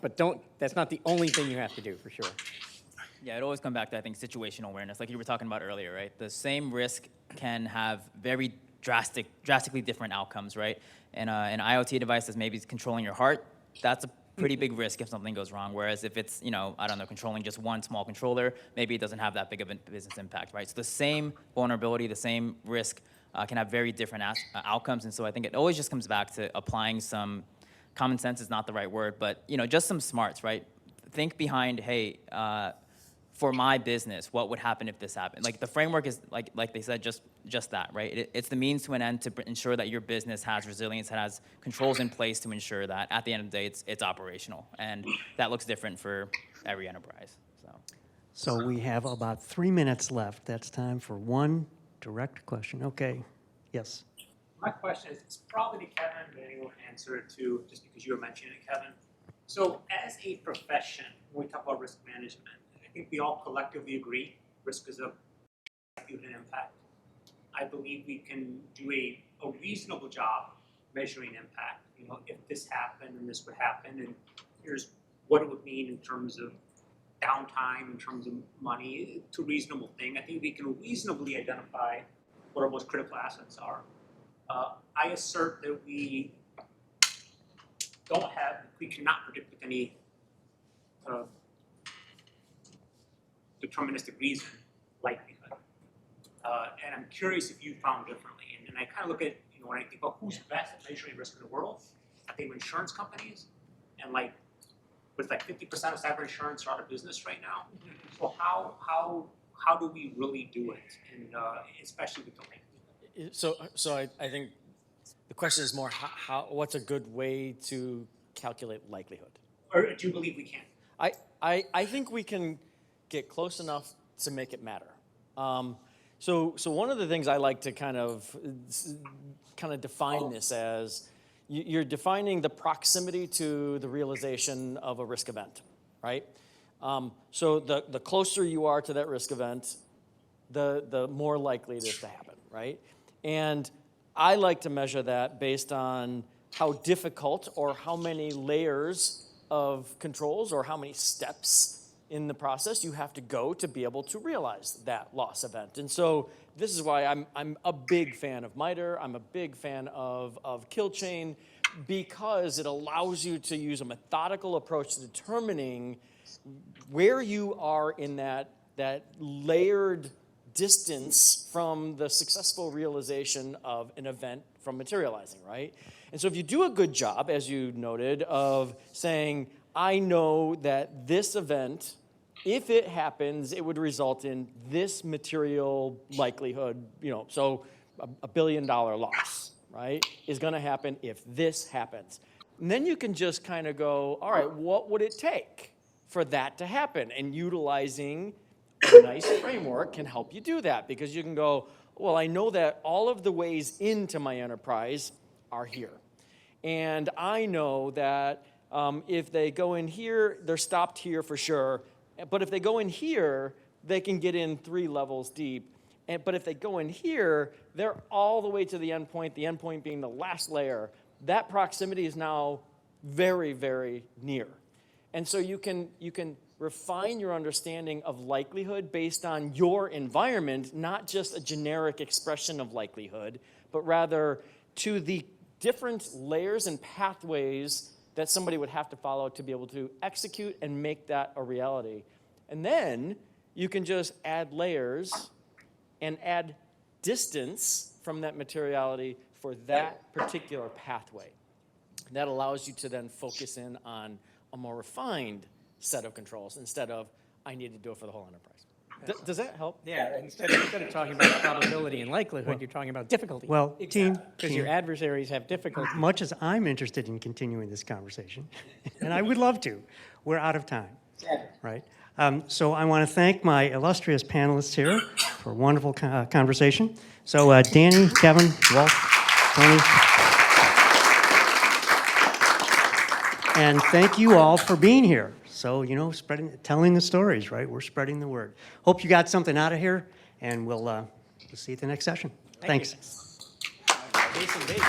But that's not the only thing you have to do, for sure. Yeah, it always comes back to, I think, situational awareness, like you were talking about earlier, right? The same risk can have very drastically different outcomes, right? And an IoT device that's maybe controlling your heart, that's a pretty big risk if something goes wrong. Whereas if it's, I don't know, controlling just one small controller, maybe it doesn't have that big of a business impact, right? So the same vulnerability, the same risk can have very different outcomes. And so I think it always just comes back to applying some common sense is not the right word, but just some smarts, right? Think behind, hey, for my business, what would happen if this happened? Like the framework is like they said, just that, right? It's the means to an end to ensure that your business has resilience, has controls in place to ensure that at the end of the day, it's operational, and that looks different for every enterprise. So we have about 3 minutes left. That's time for one direct question. Okay, yes. My question is, it's probably to Kevin, but you'll answer it too, just because you were mentioning it, Kevin. So as a profession, when we talk about risk management, I think we all collectively agree risk is a human impact. I believe we can do a reasonable job measuring impact. If this happened and this would happen, and here's what it would mean in terms of downtime, in terms of money, it's a reasonable thing. I think we can reasonably identify what our most critical assets are. I assert that we cannot predict with any deterministic reason likelihood. And I'm curious if you found differently. And I kind of look at, when I think about who's best at measuring risk in the world, I think insurance companies, and with 50% of cyber insurance are out of business right now. So how do we really do it, and especially with the link? So I think the question is more what's a good way to calculate likelihood? Or do you believe we can? I think we can get close enough to make it matter. So one of the things I like to kind of define this as, you're defining the proximity to the realization of a risk event, right? So the closer you are to that risk event, the more likely it is to happen, right? And I like to measure that based on how difficult or how many layers of controls or how many steps in the process you have to go to be able to realize that loss event. And so this is why I'm a big fan of MITRE. I'm a big fan of kill chain, because it allows you to use a methodical approach to determining where you are in that layered distance from the successful realization of an event from materializing, right? And so if you do a good job, as you noted, of saying, I know that this event, if it happens, it would result in this material likelihood, so a $1 billion loss, right, is going to happen if this happens. And then you can just kind of go, all right, what would it take for that to happen? And utilizing a nice framework can help you do that, because you can go, well, I know that all of the ways into my enterprise are here. And I know that if they go in here, they're stopped here for sure. But if they go in here, they can get in 3 levels deep. But if they go in here, they're all the way to the endpoint being the last layer. That proximity is now very, very near. And so you can refine your understanding of likelihood based on your environment, not just a generic expression of likelihood, but rather to the different layers and pathways that somebody would have to follow to be able to execute and make that a reality. And then you can just add layers and add distance from that materiality for that particular pathway. That allows you to then focus in on a more refined set of controls instead of, I need to do it for the whole enterprise. Does that help? Yeah, instead of talking about probability and likelihood, you're talking about difficulty. Well, team, Because your adversaries have difficulty. much as I'm interested in continuing this conversation, and I would love to, we're out of time, right? So I want to thank my illustrious panelists here for a wonderful conversation. So Danny, Kevin, Walt, Tony. And thank you all for being here. So, telling the stories, right? We're spreading the word. Hope you got something out of here, and we'll see you at the next session. Thanks. Jason Baby,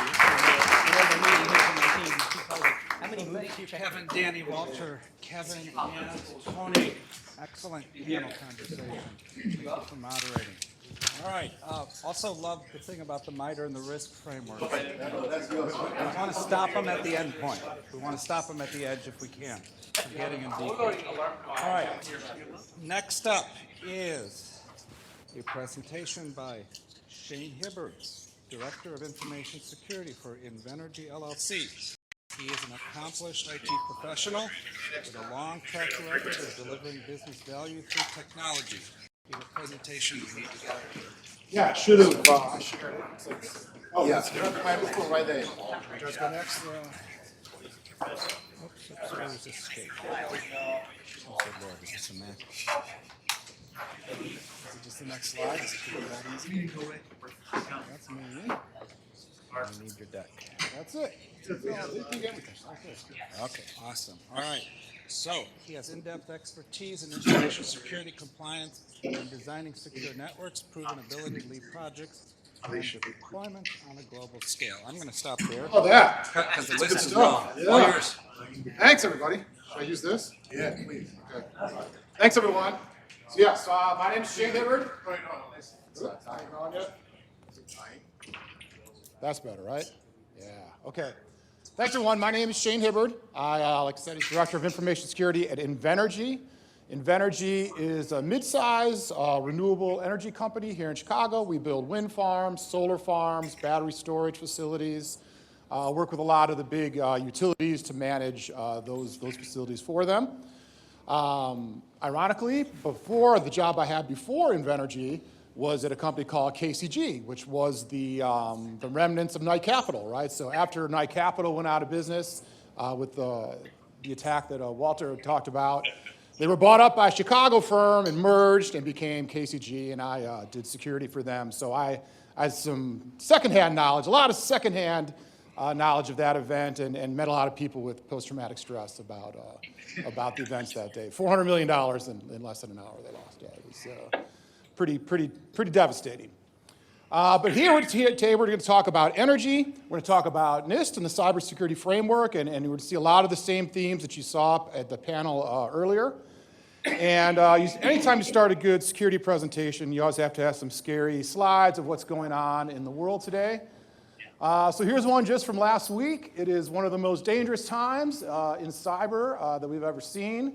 Thank you, Kevin, Danny, Walter, Kevin, and Tony. Excellent panel conversation. Thank you for moderating. All right. Also love the thing about the MITRE and the risk framework. We want to stop them at the end point. We want to stop them at the edge if we can, from getting in deep. All right. Next up is a presentation by Shane Hibbard, Director of Information Security for Invenergy LLC. He is an accomplished IT professional with a long track record of delivering business value through technology. Give a presentation. Yeah, I should have shared it. Oh, yeah, grab the microphone right there. Just go next. Oops, where is this escape? Oh, good Lord, is this a Mac? Is it just the next slide? Is it that easy? That's me. I need your deck. That's it. Okay, awesome. All right. So he has in-depth expertise in information security compliance and designing secure networks, proven ability to lead projects, and deployment on a global scale. I'm going to stop there. Oh, that. Because the list Good is stuff. long. Yeah. Thanks, everybody. Should I use this? Yeah, please. Okay. Thanks, everyone. So, my name is Shane Hibbard. That's better, right? Yeah, okay. Thanks, everyone. My name is Shane Hibbard. I, like I said, is Director of Information Security at Invenergy. Invenergy is a mid-size renewable energy company here in Chicago. We build wind farms, solar farms, battery storage facilities, work with a lot of the big utilities to manage those facilities for them. Ironically, before the job I had before Invenergy was at a company called KCG, which was the remnants of Knight Capital, right? So after Knight Capital went out of business with the attack that Walter talked about, they were bought up by a Chicago firm and merged and became KCG, and I did security for them. So I had some secondhand knowledge, a lot of secondhand knowledge of that event, and met a lot of people with post-traumatic stress about the events that day. $400 million in less than an hour they lost. It was pretty devastating. But here today we're going to talk about energy. We're going to talk about NIST and the cybersecurity framework, and we're going to see a lot of the same themes that you saw at the panel earlier. And anytime you start a good security presentation, you always have to have some scary slides of what's going on in the world today. So here's one just from last week. It is one of the most dangerous times in cyber that we've ever seen.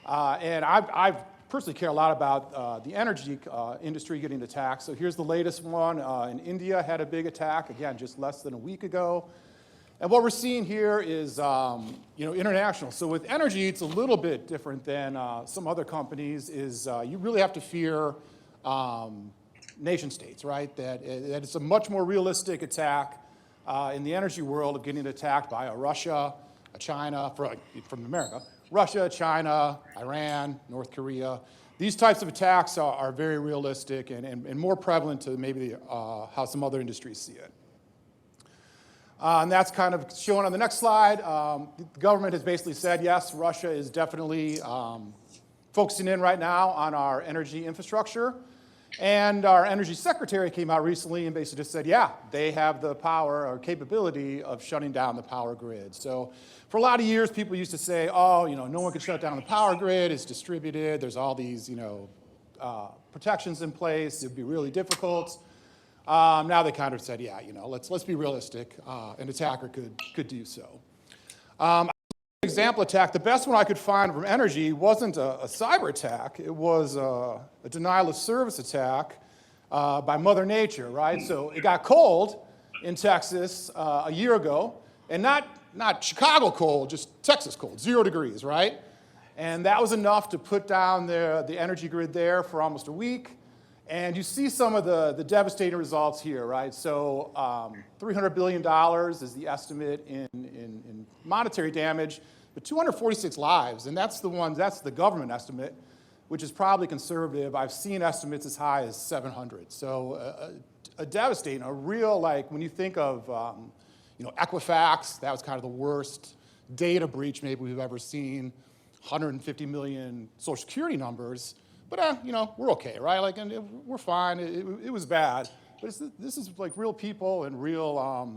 And I personally care a lot about the energy industry getting attacked. So here's the latest one. In India had a big attack, again, just less than a week ago. And what we're seeing here is international. So with energy, it's a little bit different than some other companies, is you really have to fear nation states, right? That it's a much more realistic attack in the energy world of getting attacked by a Russia, a China, from America, Russia, China, Iran, North Korea. These types of attacks are very realistic and more prevalent to maybe how some other industries see it. And that's kind of shown on the next slide. The government has basically said, yes, Russia is definitely focusing in right now on our energy infrastructure. And our energy secretary came out recently and basically just said, yeah, they have the power or capability of shutting down the power grid. So for a lot of years, people used to say, oh, no one can shut down the power grid. It's distributed. There's all these, protections in place. It'd be really difficult. Now they kind of said, yeah, let's be realistic. An attacker could do so. Example attack, the best one I could find from energy wasn't a cyber attack. It was a denial of service attack by Mother Nature, right? So it got cold in Texas a year ago, and not Chicago cold, just Texas cold, 0 degrees, right? And that was enough to put down the energy grid there for almost a week. And you see some of the devastating results here, right? So $300 billion is the estimate in monetary damage, but 246 lives, and that's the government estimate, which is probably conservative. I've seen estimates as high as 700. So a devastating, a real, when you think of, Equifax, that was kind of the worst data breach maybe we've ever seen, 150 million Social Security numbers. But, we're okay, right? And we're fine. It was bad. But this is real people and real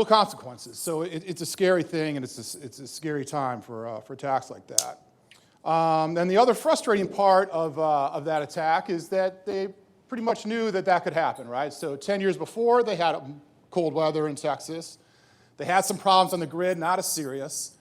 consequences. So it's a scary thing, and it's a scary time for attacks like that. And the other frustrating part of that attack is that they pretty much knew that could happen, right? So 10 years before, they had cold weather in Texas. They had some problems on the grid, not as serious.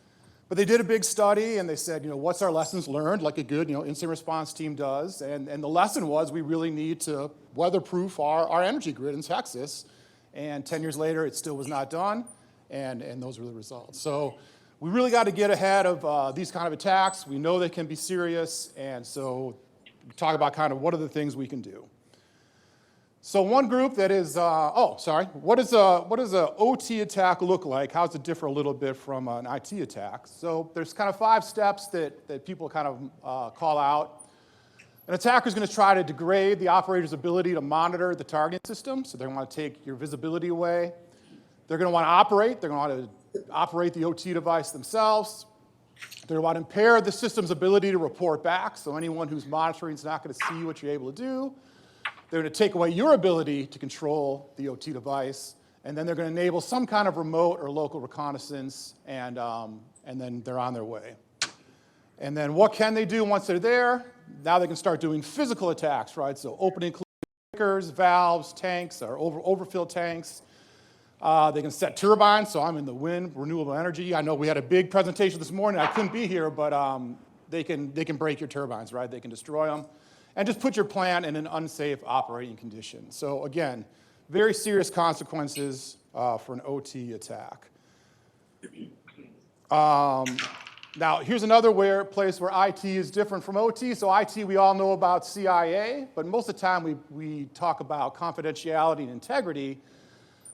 But they did a big study, and they said, what's our lessons learned, like a good, incident response team does. And the lesson was we really need to weatherproof our energy grid in Texas. And 10 years later, it still was not done, and those were the results. So we really got to get ahead of these kind of attacks. We know they can be serious, and so we talk about kind of what are the things we can do. So one group that is, what does a OT attack look like? How does it differ a little bit from an IT attack? So there's kind of 5 steps that people kind of call out. An attacker is going to try to degrade the operator's ability to monitor the targeting system. So they want to take your visibility away. They're going to want to operate. They're going to want to operate the OT device themselves. They're going to want to impair the system's ability to report back. So anyone who's monitoring is not going to see what you're able to do. They're going to take away your ability to control the OT device, and then they're going to enable some kind of remote or local reconnaissance, and then they're on their way. And then what can they do once they're there? Now they can start doing physical attacks, right? So opening breakers, valves, tanks, or overfill tanks. They can set turbines, so I'm in the wind, renewable energy. I know we had a big presentation this morning. I couldn't be here, but they can break your turbines, right? They can destroy them. And just put your plant in an unsafe operating condition. So again, very serious consequences for an OT attack. Now, here's another place where IT is different from OT. So IT, we all know about CIA, but most of the time we talk about confidentiality and integrity.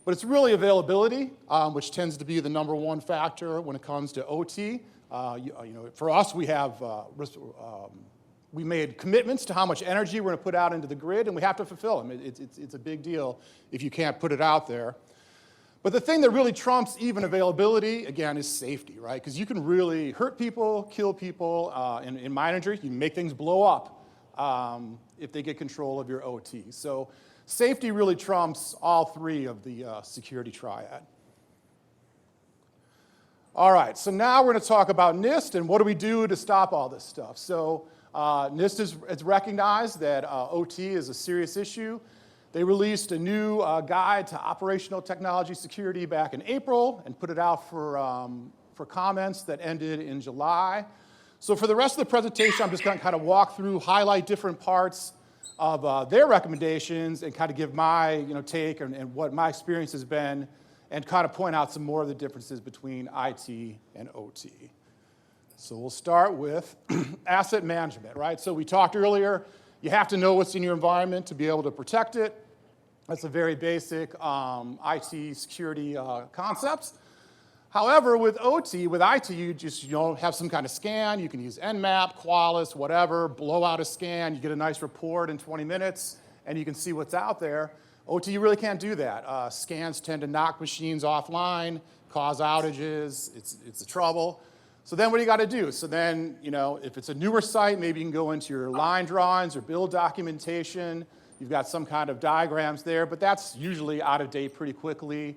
But it's really availability, which tends to be the #1 factor when it comes to OT. For us, we made commitments to how much energy we're going to put out into the grid, and we have to fulfill them. It's a big deal if you can't put it out there. But the thing that really trumps even availability, again, is safety, right? Because you can really hurt people, kill people. In mine injury, you can make things blow up if they get control of your OT. So safety really trumps all three of the security triad. All right, so now we're going to talk about NIST and what do we do to stop all this stuff. So NIST has recognized that OT is a serious issue. They released a new guide to operational technology security back in April and put it out for comments that ended in July. So for the rest of the presentation, I'm just going to kind of walk through, highlight different parts of their recommendations and kind of give my take and what my experience has been and kind of point out some more of the differences between IT and OT. So we'll start with asset management, right? So we talked earlier, you have to know what's in your environment to be able to protect it. That's a very basic IT security concepts. However, with OT, with IT, you just have some kind of scan. You can use Nmap, Qualys, whatever, blow out a scan. You get a nice report in 20 minutes, and you can see what's out there. OT, you really can't do that. Scans tend to knock machines offline, cause outages. It's a trouble. So then what do you got to do? So then, if it's a newer site, maybe you can go into your line drawings or build documentation. You've got some kind of diagrams there, but that's usually out of date pretty quickly.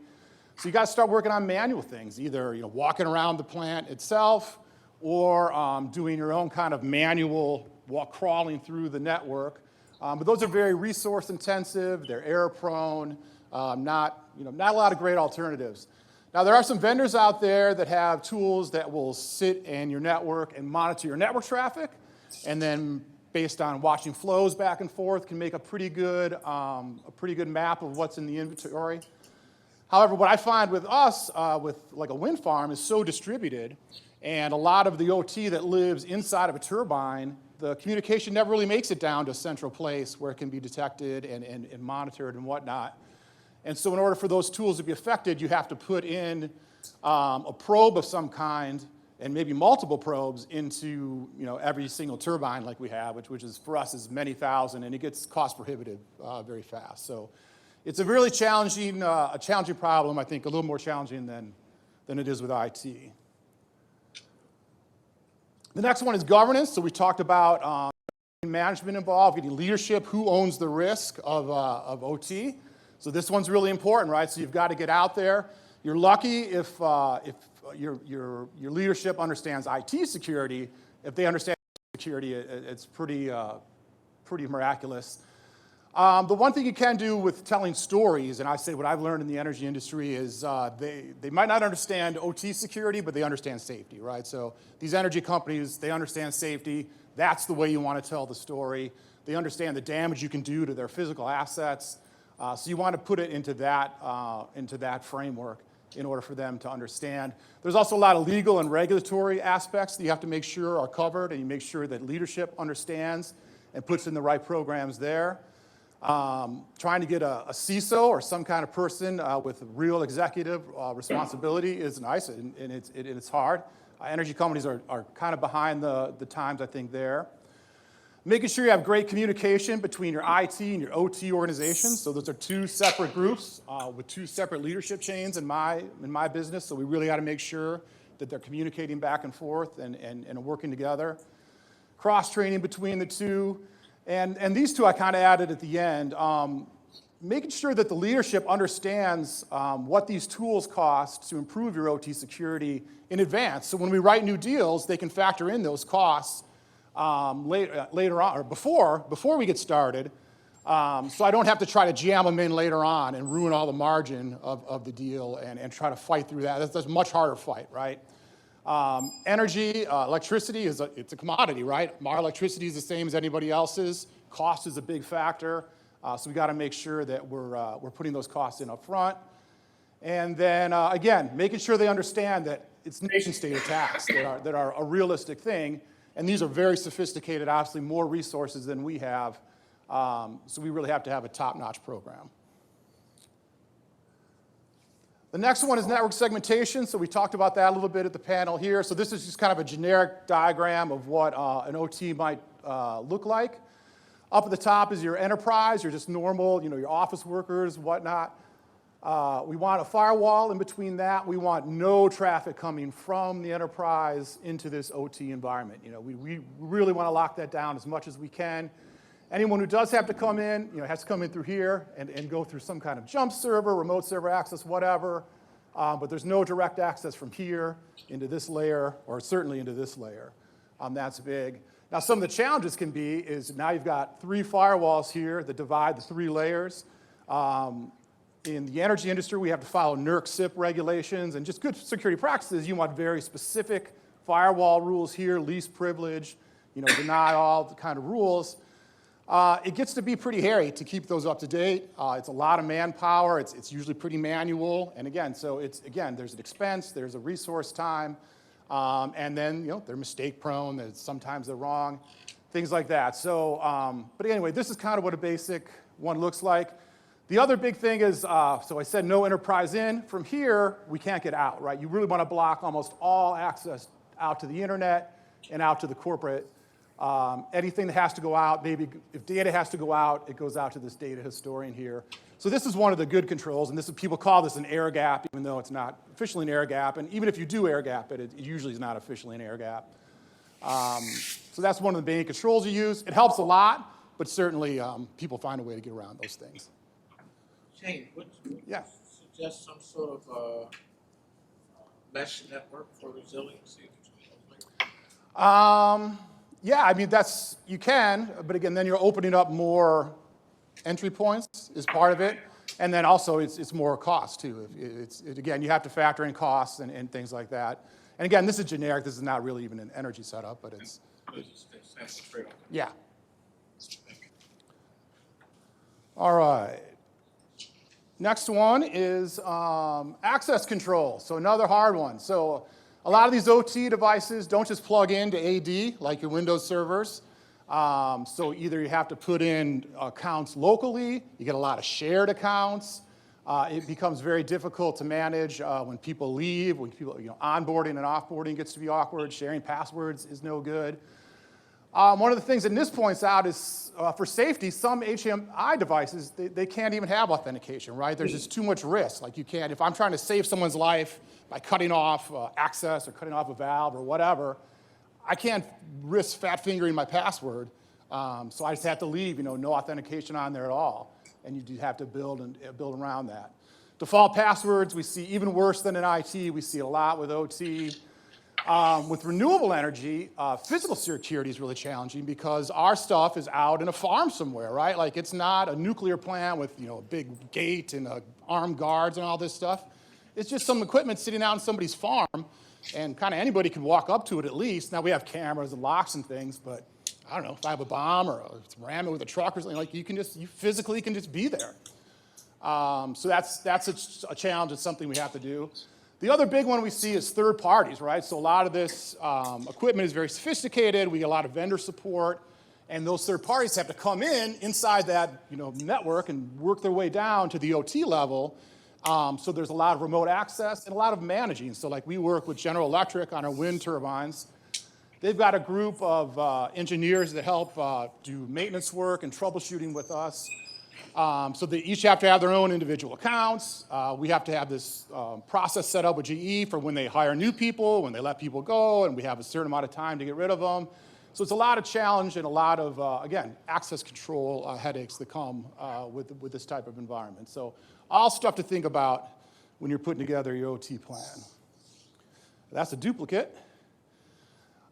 So you got to start working on manual things, either walking around the plant itself or doing your own kind of manual crawling through the network. But those are very resource intensive. They're error prone. Not a lot of great alternatives. Now, there are some vendors out there that have tools that will sit in your network and monitor your network traffic, and then based on watching flows back and forth, can make a pretty good map of what's in the inventory. However, what I find with us, with like a wind farm, is so distributed, and a lot of the OT that lives inside of a turbine, the communication never really makes it down to a central place where it can be detected and monitored and whatnot. And so in order for those tools to be effective, you have to put in a probe of some kind and maybe multiple probes into every single turbine like we have, which is for us is many thousand, and it gets cost prohibitive very fast. So it's a really challenging problem, I think a little more challenging than it is with IT. The next one is governance. So we talked about management involved, getting leadership, who owns the risk of OT. So this one's really important, right? So you've got to get out there. You're lucky if your leadership understands IT security. If they understand security, it's pretty miraculous. The one thing you can do with telling stories, and I say what I've learned in the energy industry is they might not understand OT security, but they understand safety, right? So these energy companies, they understand safety. That's the way you want to tell the story. They understand the damage you can do to their physical assets. So you want to put it into that framework in order for them to understand. There's also a lot of legal and regulatory aspects that you have to make sure are covered, and you make sure that leadership understands and puts in the right programs there. Trying to get a CISO or some kind of person with real executive responsibility is nice, and it's hard. Energy companies are kind of behind the times, I think, there. Making sure you have great communication between your IT and your OT organizations. So those are two separate groups with two separate leadership chains in my business. So we really got to make sure that they're communicating back and forth and working together. Cross-training between the two. And these two I kind of added at the end. Making sure that the leadership understands what these tools cost to improve your OT security in advance. So when we write new deals, they can factor in those costs later on, or before we get started, So I don't have to try to jam them in later on and ruin all the margin of the deal and try to fight through that. That's a much harder fight, right? Energy, electricity, it's a commodity, right? Our electricity is the same as anybody else's. Cost is a big factor. So we got to make sure that we're putting those costs in up front. And then, again, making sure they understand that it's nation-state attacks that are a realistic thing. And these are very sophisticated, obviously more resources than we have. So we really have to have a top-notch program. The next one is network segmentation. So we talked about that a little bit at the panel here. So this is just kind of a generic diagram of what an OT might look like. Up at the top is your enterprise, your just normal, your office workers, whatnot. We want a firewall in between that. We want no traffic coming from the enterprise into this OT environment. We really want to lock that down as much as we can. Anyone who does have to come in, has to come in through here and go through some kind of jump server, remote server access, whatever. But there's no direct access from here into this layer, or certainly into this layer. That's big. Now, some of the challenges can be is now you've got 3 firewalls here that divide the 3 layers. In the energy industry, we have to follow NERC CIP regulations, and just good security practices. You want very specific firewall rules here, least privilege, deny all the kind of rules. It gets to be pretty hairy to keep those up to date. It's a lot of manpower. It's usually pretty manual. And again, there's an expense, there's a resource time, and then, they're mistake prone, sometimes they're wrong, things like that. So, but anyway, this is kind of what a basic one looks like. The other big thing is, so I said no enterprise in. From here, we can't get out, right? You really want to block almost all access out to the internet and out to the corporate. Anything that has to go out, maybe if data has to go out, it goes out to this data historian here. So this is one of the good controls, and people call this an air gap, even though it's not officially an air gap. And even if you do air gap it, it usually is not officially an air gap. So that's one of the main controls you use. It helps a lot, but certainly people find a way to get around those things. Shane, would you suggest some sort of mesh network for resiliency? Yeah, I mean, you can, but again, then you're opening up more entry points is part of it. And then also it's more cost too. Again, you have to factor in costs and things like that. And again, this is generic. This is not really even an energy setup, but it's yeah. All right. Next one is access control. So another hard one. So a lot of these OT devices don't just plug into AD like your Windows servers. So either you have to put in accounts locally, you get a lot of shared accounts. It becomes very difficult to manage when people leave, when people, onboarding and offboarding gets to be awkward, sharing passwords is no good. One of the things that NIST points out is for safety, some HMI devices, they can't even have authentication, right? There's just too much risk. Like if I'm trying to save someone's life by cutting off access or cutting off a valve or whatever, I can't risk fat fingering my password. So I just have to leave, no authentication on there at all. And you do have to build around that. Default passwords, we see even worse than in IT. We see a lot with OT. With renewable energy, physical security is really challenging because our stuff is out in a farm somewhere, right? Like it's not a nuclear plant with a big gate and armed guards and all this stuff. It's just some equipment sitting out in somebody's farm, and kind of anybody can walk up to it at least. Now we have cameras and locks and things, but I don't know, if I have a bomb or ram it with a truck or something, like you physically can just be there. So that's a challenge. It's something we have to do. The other big one we see is third parties, right? So a lot of this equipment is very sophisticated. We get a lot of vendor support, and those third parties have to come inside that network and work their way down to the OT level. So there's a lot of remote access and a lot of managing. So like we work with General Electric on our wind turbines. They've got a group of engineers that help do maintenance work and troubleshooting with us. So they each have to have their own individual accounts. We have to have this process set up with GE for when they hire new people, when they let people go, and we have a certain amount of time to get rid of them. So it's a lot of challenge and a lot of, again, access control headaches that come with this type of environment. So all stuff to think about when you're putting together your OT plan. That's a duplicate.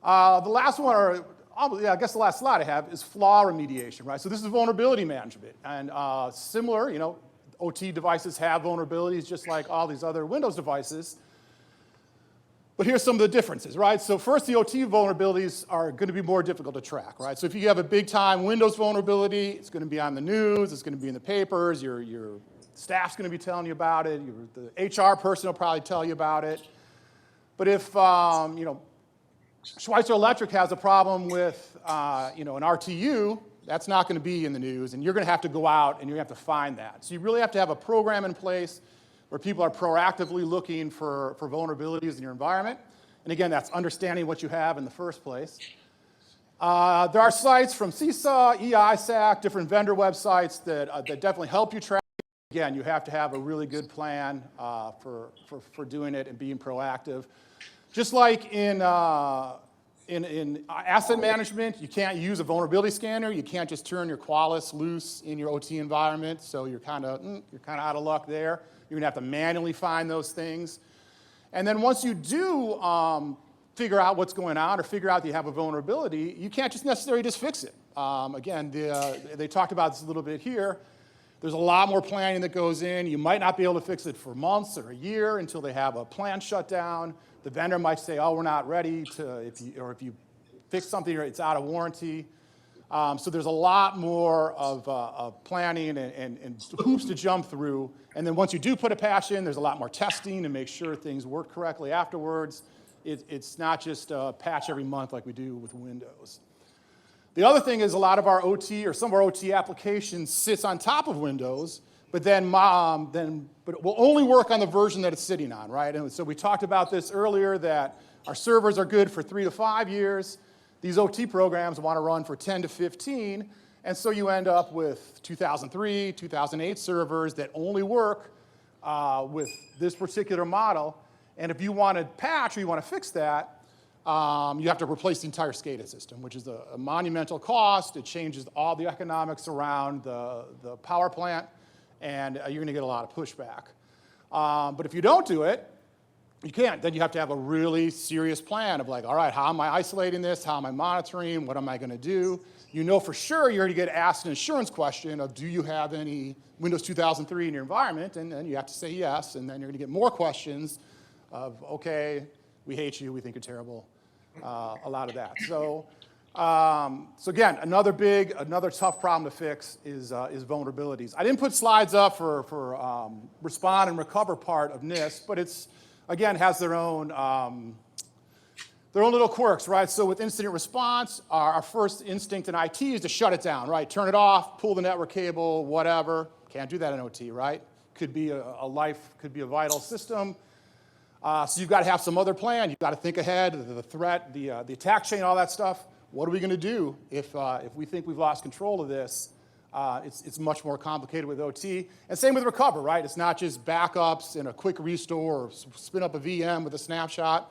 The last one are I guess the last slide I have is flaw remediation, right? So this is vulnerability management. And similar, OT devices have vulnerabilities just like all these other Windows devices. But here's some of the differences, right? So first, the OT vulnerabilities are going to be more difficult to track, right? So if you have a big-time Windows vulnerability, it's going to be on the news, it's going to be in the papers, your staff's going to be telling you about it, the HR person will probably tell you about it. But if, Schweitzer Electric has a problem with, an RTU, that's not going to be in the news, and you're going to have to go out and you have to find that. So you really have to have a program in place where people are proactively looking for vulnerabilities in your environment. And again, that's understanding what you have in the first place. There are sites from CISA, EISAC, different vendor websites that definitely help you track. Again, you have to have a really good plan for doing it and being proactive. Just like in asset management, you can't use a vulnerability scanner. You can't just turn your Qualys loose in your OT environment, so you're kind of out of luck there. You're gonna have to manually find those things. And then once you do figure out what's going on or figure out that you have a vulnerability, you can't just necessarily just fix it. Again, they talked about this a little bit here. There's a lot more planning that goes in. You might not be able to fix it for months or a year until they have a plant shut down. The vendor might say, oh, we're not ready to, if you fix something, it's out of warranty. So there's a lot more of planning and hoops to jump through. And then once you do put a patch in, there's a lot more testing to make sure things work correctly afterwards. It's not just a patch every month like we do with Windows. The other thing is a lot of our OT or some of our OT applications sits on top of Windows, but it will only work on the version that it's sitting on, right? And so we talked about this earlier that our servers are good for 3 to 5 years. These OT programs want to run for 10 to 15, and so you end up with 2003, 2008 servers that only work with this particular model. And if you want to patch or you want to fix that, you have to replace the entire SCADA system, which is a monumental cost. It changes all the economics around the power plant, and you're going to get a lot of pushback. But if you don't do it, you can't. Then you have to have a really serious plan of like, all right, how am I isolating this? How am I monitoring? What am I going to do? You know for sure you're going to get asked an insurance question of, do you have any Windows 2003 in your environment? And then you have to say yes, and then you're going to get more questions of, okay, we hate you, we think you're terrible, a lot of that. So again, another tough problem to fix is vulnerabilities. I didn't put slides up for respond and recover part of NIST, but it's, again, has their own little quirks, right? So with incident response, our first instinct in IT is to shut it down, right? Turn it off, pull the network cable, whatever. Can't do that in OT, right? Could be could be a vital system. So you've got to have some other plan. You've got to think ahead, the threat, the attack chain, all that stuff. What are we going to do if we think we've lost control of this? It's much more complicated with OT. And same with recover, right? It's not just backups and a quick restore or spin up a VM with a snapshot.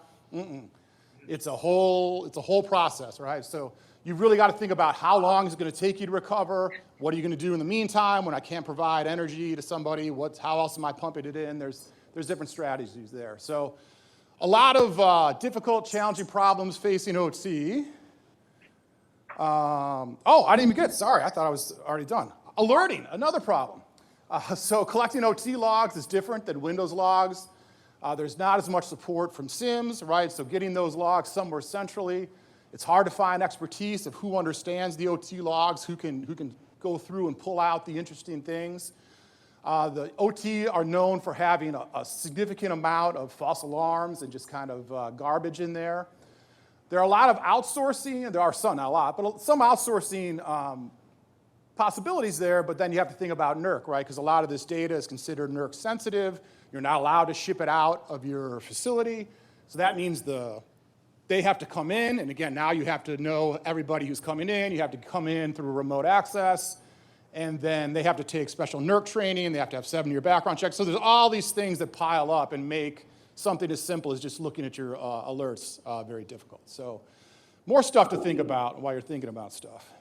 It's a whole process, right? So you've really got to think about how long is it going to take you to recover? What are you going to do in the meantime when I can't provide energy to somebody? How else am I pumping it in? There's different strategies there. So a lot of difficult, challenging problems facing OT. I didn't even get it. Sorry, I thought I was already done. Alerting, another problem. So collecting OT logs is different than Windows logs. There's not as much support from SIMs, right? So getting those logs somewhere centrally. It's hard to find expertise of who understands the OT logs, who can go through and pull out the interesting things. The OT are known for having a significant amount of false alarms and just kind of garbage in there. There are a lot of outsourcing, and there are some, not a lot, but some outsourcing possibilities there, but then you have to think about NERC, right? Because a lot of this data is considered NERC sensitive. You're not allowed to ship it out of your facility. So that means they have to come in, and again, now you have to know everybody who's coming in. You have to come in through remote access, and then they have to take special NERC training. They have to have 7-year background checks. So there's all these things that pile up and make something as simple as just looking at your alerts very difficult. So more stuff to think about while you're thinking about stuff.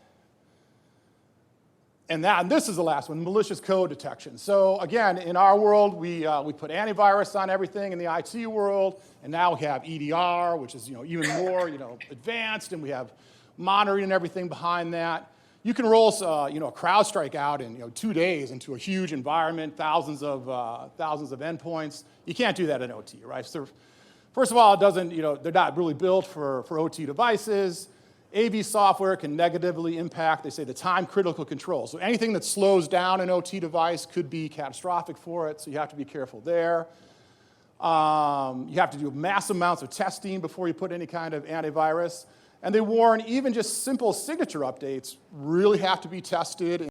And this is the last one, malicious code detection. So again, in our world, we put antivirus on everything in the IT world, and now we have EDR, which is even more advanced, and we have monitoring and everything behind that. You can roll, a CrowdStrike out in 2 days into a huge environment, thousands of endpoints. You can't do that in OT, right? So first of all, it doesn't, they're not really built for OT devices. AV software can negatively impact, they say, the time-critical control. So anything that slows down an OT device could be catastrophic for it, so you have to be careful there. You have to do massive amounts of testing before you put any kind of antivirus. And they warn even just simple signature updates really have to be tested. And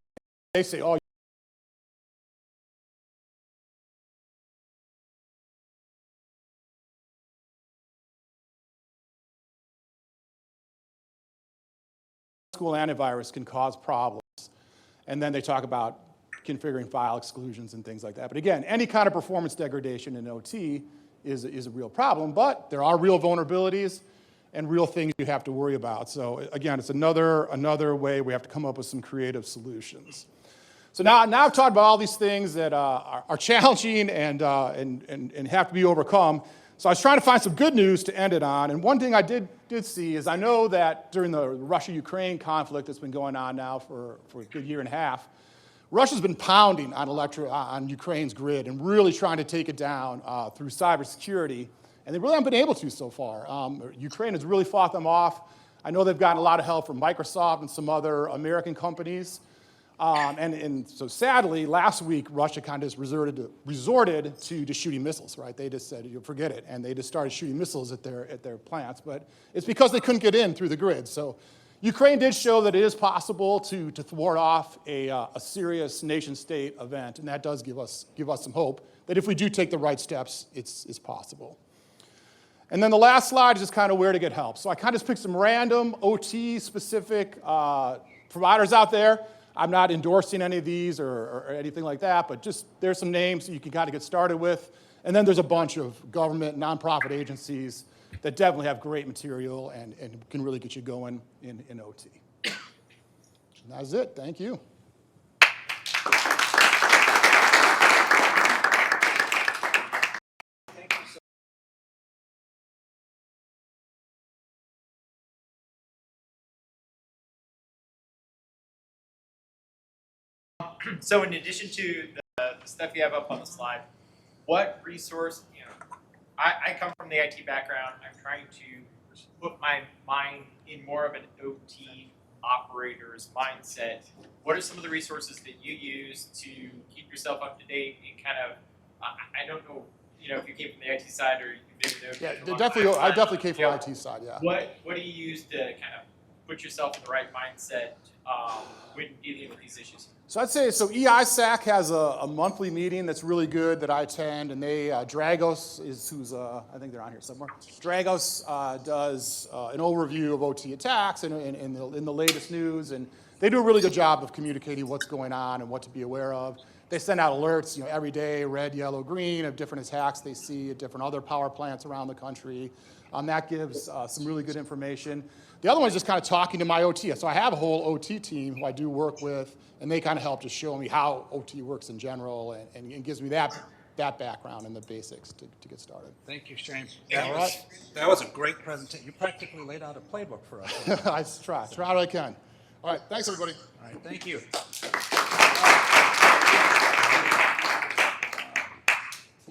they say, oh, school antivirus can cause problems. And then they talk about configuring file exclusions and things like that. But again, any kind of performance degradation in OT is a real problem, but there are real vulnerabilities and real things you have to worry about. So again, it's another way we have to come up with some creative solutions. So now I've talked about all these things that are challenging and have to be overcome. So I was trying to find some good news to end it on. And one thing I did see is I know that during the Russia-Ukraine conflict that's been going on now for a good year and a half, Russia's been pounding on Ukraine's grid and really trying to take it down through cybersecurity. And they really haven't been able to so far. Ukraine has really fought them off. I know they've gotten a lot of help from Microsoft and some other American companies. And so sadly, last week, Russia kind of just resorted to just shooting missiles, right? They just said, forget it. And they just started shooting missiles at their plants. But it's because they couldn't get in through the grid. So Ukraine did show that it is possible to thwart off a serious nation-state event. And that does give us some hope that if we do take the right steps, it's possible. And then the last slide is just kind of where to get help. So I kind of picked some random OT-specific providers out there. I'm not endorsing any of these or anything like that, but just there's some names that you can kind of get started with. And then there's a bunch of government, nonprofit agencies that definitely have great material and can really get you going in OT. And that's it. Thank you. So in addition to the stuff you have up on the slide, what resource, I come from the IT background. I'm trying to put my mind in more of an OT operator's mindset. What are some of the resources that you use to keep yourself up to date and kind of, I don't know, if you came from the IT side or you've been there. Yeah, I definitely came from the IT side, yeah. What do you use to kind of put yourself in the right mindset when dealing with these issues? So I'd say, EISAC has a monthly meeting that's really good that I attend, and they, Dragos is who's, I think they're on here somewhere. Dragos does an overview of OT attacks and in the latest news, and they do a really good job of communicating what's going on and what to be aware of. They send out alerts, every day, red, yellow, green, of different attacks they see at different other power plants around the country. That gives some really good information. The other one is just kind of talking to my OT. So I have a whole OT team who I do work with, and they kind of help to show me how OT works in general and gives me that background and the basics to get started. Thank you, Shane. Yeah, That was a great presentation. You practically laid out a playbook for us. I try what I can. All right, thanks everybody. All right, thank you.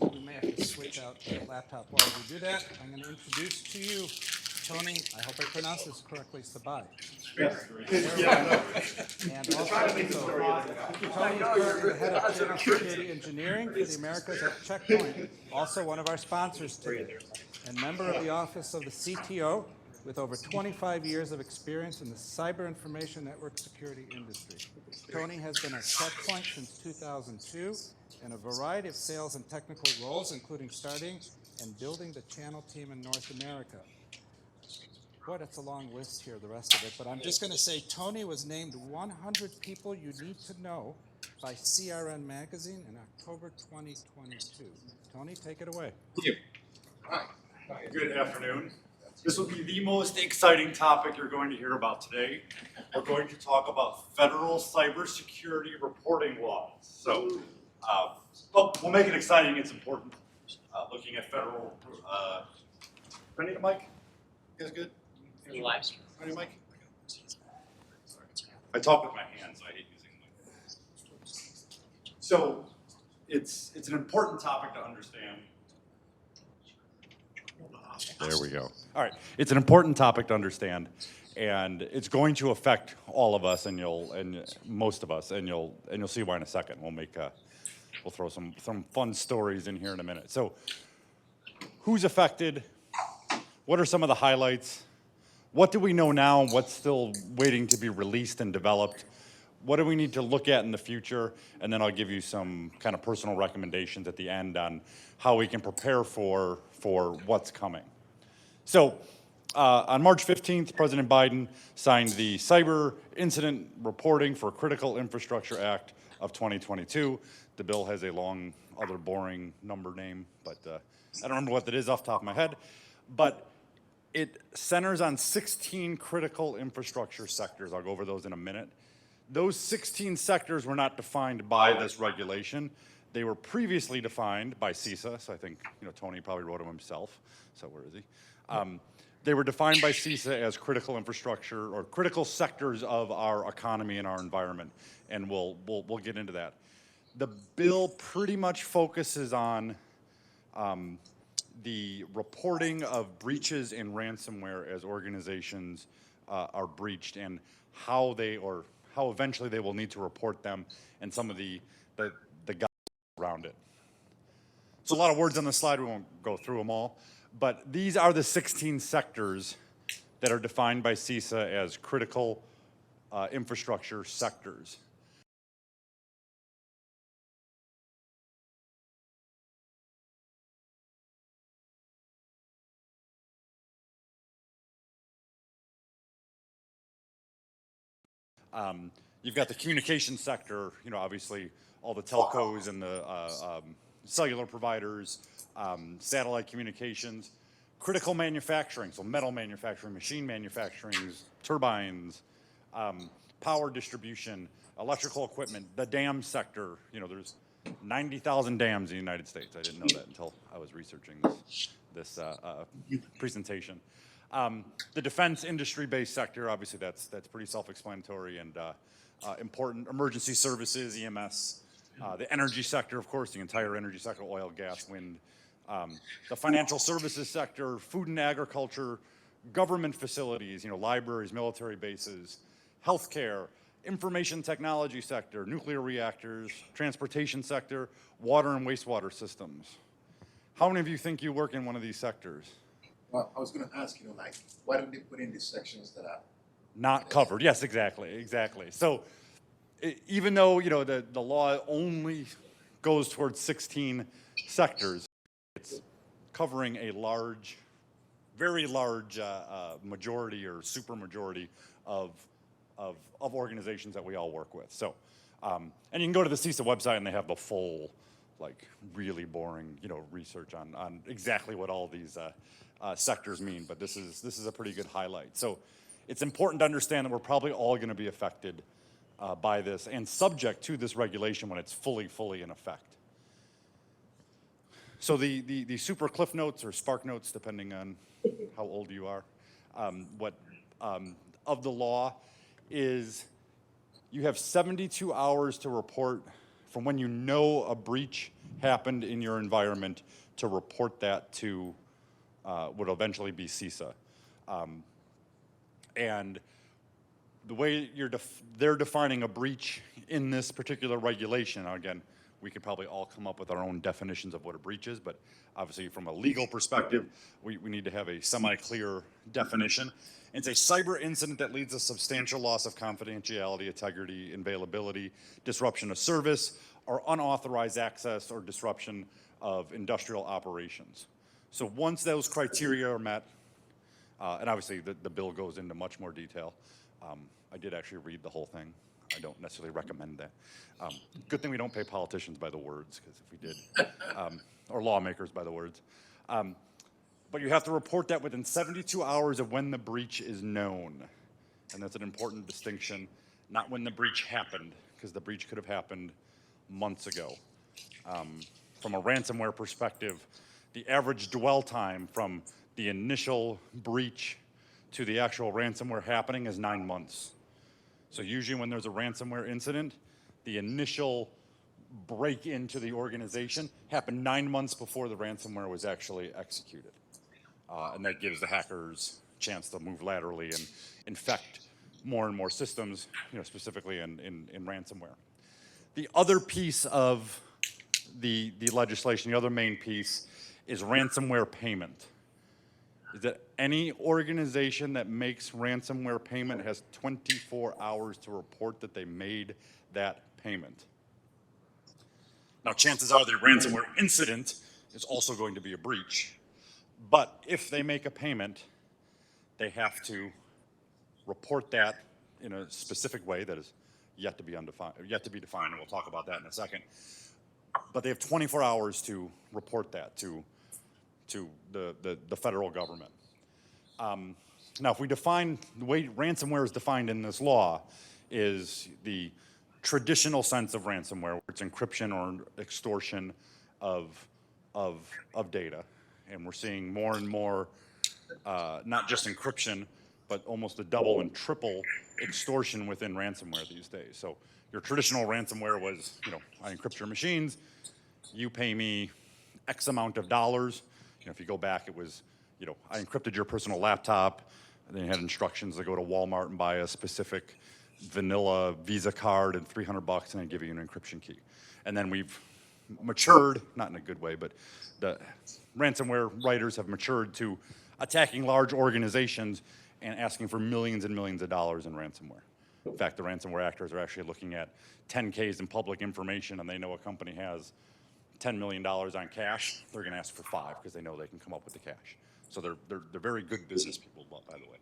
We may have to switch out the laptop while we do that. I'm going to introduce to you Tony, I hope I pronounced this correctly, Sabai. Yes. And also, Tony is currently the head of channel security engineering for the Americas at Checkpoint, also one of our sponsors today, and member of the office of the CTO with over 25 years of experience in the cyber information network security industry. Tony has been at Checkpoint since 2002 in a variety of sales and technical roles, including starting and building the channel team in North America. Boy, that's a long list here, the rest of it, but I'm just going to say Tony was named 100 People You Need to Know by CRN Magazine in October 2022. Tony, take it away. Thank you. Hi. Good afternoon. This will be the most exciting topic you're going to hear about today. We're going to talk about federal cybersecurity reporting laws. So, we'll make it exciting. It's important. Looking at federal. Do I need a mic? You guys good? Live stream. Do I need a mic? I talk with my hands, I hate using them. So it's an important topic to understand. There we go. All right, it's an important topic to understand, and it's going to affect all of us, and most of us, and you'll see why in a second. We'll throw some fun stories in here in a minute. So, who's affected? What are some of the highlights? What do we know now and what's still waiting to be released and developed? What do we need to look at in the future? And then I'll give you some kind of personal recommendations at the end on how we can prepare for what's coming. So on March 15th, President Biden signed the Cyber Incident Reporting for Critical Infrastructure Act of 2022. The bill has a long, other boring number name, but I don't remember what that is off the top of my head. But it centers on 16 critical infrastructure sectors. I'll go over those in a minute. Those 16 sectors were not defined by this regulation. They were previously defined by CISA, so I think Tony probably wrote them himself. So where is he? They were defined by CISA as critical infrastructure or critical sectors of our economy and our environment, and we'll get into that. The bill pretty much focuses on the reporting of breaches and ransomware as organizations are breached, and how eventually they will need to report them, and some of the guidelines around it. So a lot of words on the slide, we won't go through them all, but these are the 16 sectors that are defined by CISA as critical infrastructure sectors. You've got the communication sector, obviously all the telcos and the cellular providers, satellite communications, critical manufacturing, so metal manufacturing, machine manufacturing, turbines, power distribution, electrical equipment, the dam sector. There's 90,000 dams in the United States. I didn't know that until I was researching this presentation. The defense industry-based sector, obviously that's pretty self-explanatory, and important emergency services, EMS. The energy sector, of course, the entire energy sector, oil, gas, wind. The financial services sector, food and agriculture, government facilities, libraries, military bases, healthcare, information technology sector, nuclear reactors, transportation sector, water and wastewater systems. How many of you think you work in one of these sectors? Well, I was going to ask, why don't they put in these sections that are not covered? Yes, exactly. So even though, the law only goes towards 16 sectors, it's covering a very large majority or super majority of organizations that we all work with. So, and you can go to the CISA website and they have the full, really boring, research on exactly what all these sectors mean, but this is a pretty good highlight. So it's important to understand that we're probably all going to be affected by this and subject to this regulation when it's fully in effect. So the super cliff notes or spark notes, depending on how old you are, of the law is you have 72 hours to report from when you know a breach happened in your environment to report that to would eventually be CISA. And the way they're defining a breach in this particular regulation, now again, we could probably all come up with our own definitions of what a breach is, but obviously from a legal perspective, we need to have a semi-clear definition. It's a cyber incident that leads to substantial loss of confidentiality, integrity, availability, disruption of service, or unauthorized access or disruption of industrial operations. So once those criteria are met, and obviously the bill goes into much more detail. I did actually read the whole thing. I don't necessarily recommend that. Good thing we don't pay politicians by the words, because if we did, or lawmakers by the words. But you have to report that within 72 hours of when the breach is known. And that's an important distinction, not when the breach happened, because the breach could have happened months ago. From a ransomware perspective, the average dwell time from the initial breach to the actual ransomware happening is 9 months. So usually when there's a ransomware incident, the initial break into the organization happened 9 months before the ransomware was actually executed. And that gives the hackers a chance to move laterally and infect more and more systems, specifically in ransomware. The other piece of the legislation, the other main piece, is ransomware payment. Is that any organization that makes ransomware payment has 24 hours to report that they made that payment. Now, chances are the ransomware incident is also going to be a breach, but if they make a payment, they have to report that in a specific way that is yet to be defined, and we'll talk about that in a second. But they have 24 hours to report that to the federal government. Now, if we define the way ransomware is defined in this law, is the traditional sense of ransomware, where it's encryption or extortion of data, and we're seeing more and more not just encryption, but almost a double and triple extortion within ransomware these days. So your traditional ransomware was, I encrypt your machines, you pay me X amount of dollars. If you go back, it was, I encrypted your personal laptop, and then you had instructions to go to Walmart and buy a specific vanilla Visa card and $300, and I'd give you an encryption key. And then we've matured, not in a good way, but the ransomware writers have matured to attacking large organizations and asking for millions and millions of dollars in ransomware. In fact, the ransomware actors are actually looking at 10Ks in public information, and they know a company has $10 million on cash. They're going to ask for 5 because they know they can come up with the cash. So they're very good business people, by the way.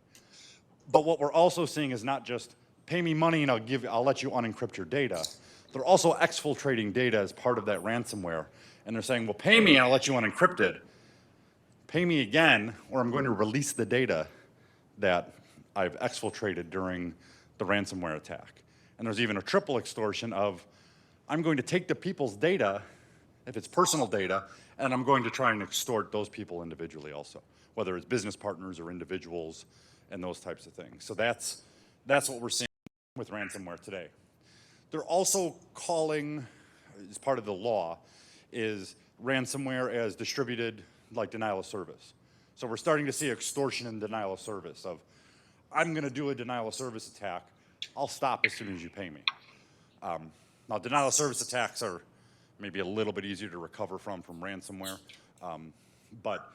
But what we're also seeing is not just pay me money and I'll let you unencrypt your data. They're also exfiltrating data as part of that ransomware, and they're saying, well, pay me and I'll let you unencrypt it. Pay me again, or I'm going to release the data that I've exfiltrated during the ransomware attack. And there's even a triple extortion of, I'm going to take the people's data, if it's personal data, and I'm going to try and extort those people individually also, whether it's business partners or individuals and those types of things. So that's what we're seeing with ransomware today. They're also calling, as part of the law, is ransomware as distributed like denial of service. So we're starting to see extortion and denial of service of, I'm going to do a denial of service attack. I'll stop as soon as you pay me. Now, denial of service attacks are maybe a little bit easier to recover from ransomware, but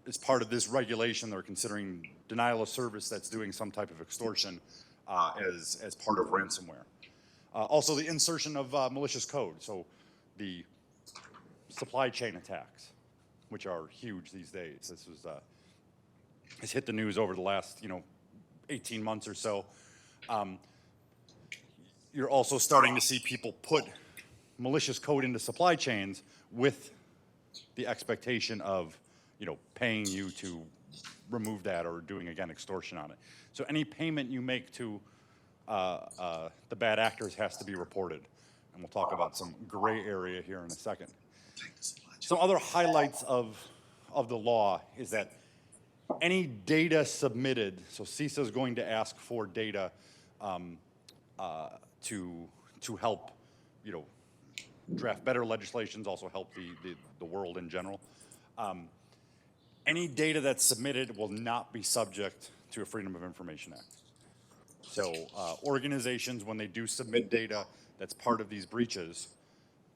as part of this regulation, they're considering denial of service that's doing some type of extortion as part of ransomware. Also, the insertion of malicious code, so the supply chain attacks, which are huge these days. This was it's hit the news over the last 18 months or so. You're also starting to see people put malicious code into supply chains with the expectation of paying you to remove that or doing, again, extortion on it. So any payment you make to the bad actors has to be reported. And we'll talk about some gray area here in a second. Some other highlights of the law is that any data submitted, so CISA is going to ask for data to help, draft better legislations, also help the world in general. Any data that's submitted will not be subject to a Freedom of Information Act. So organizations, when they do submit data that's part of these breaches,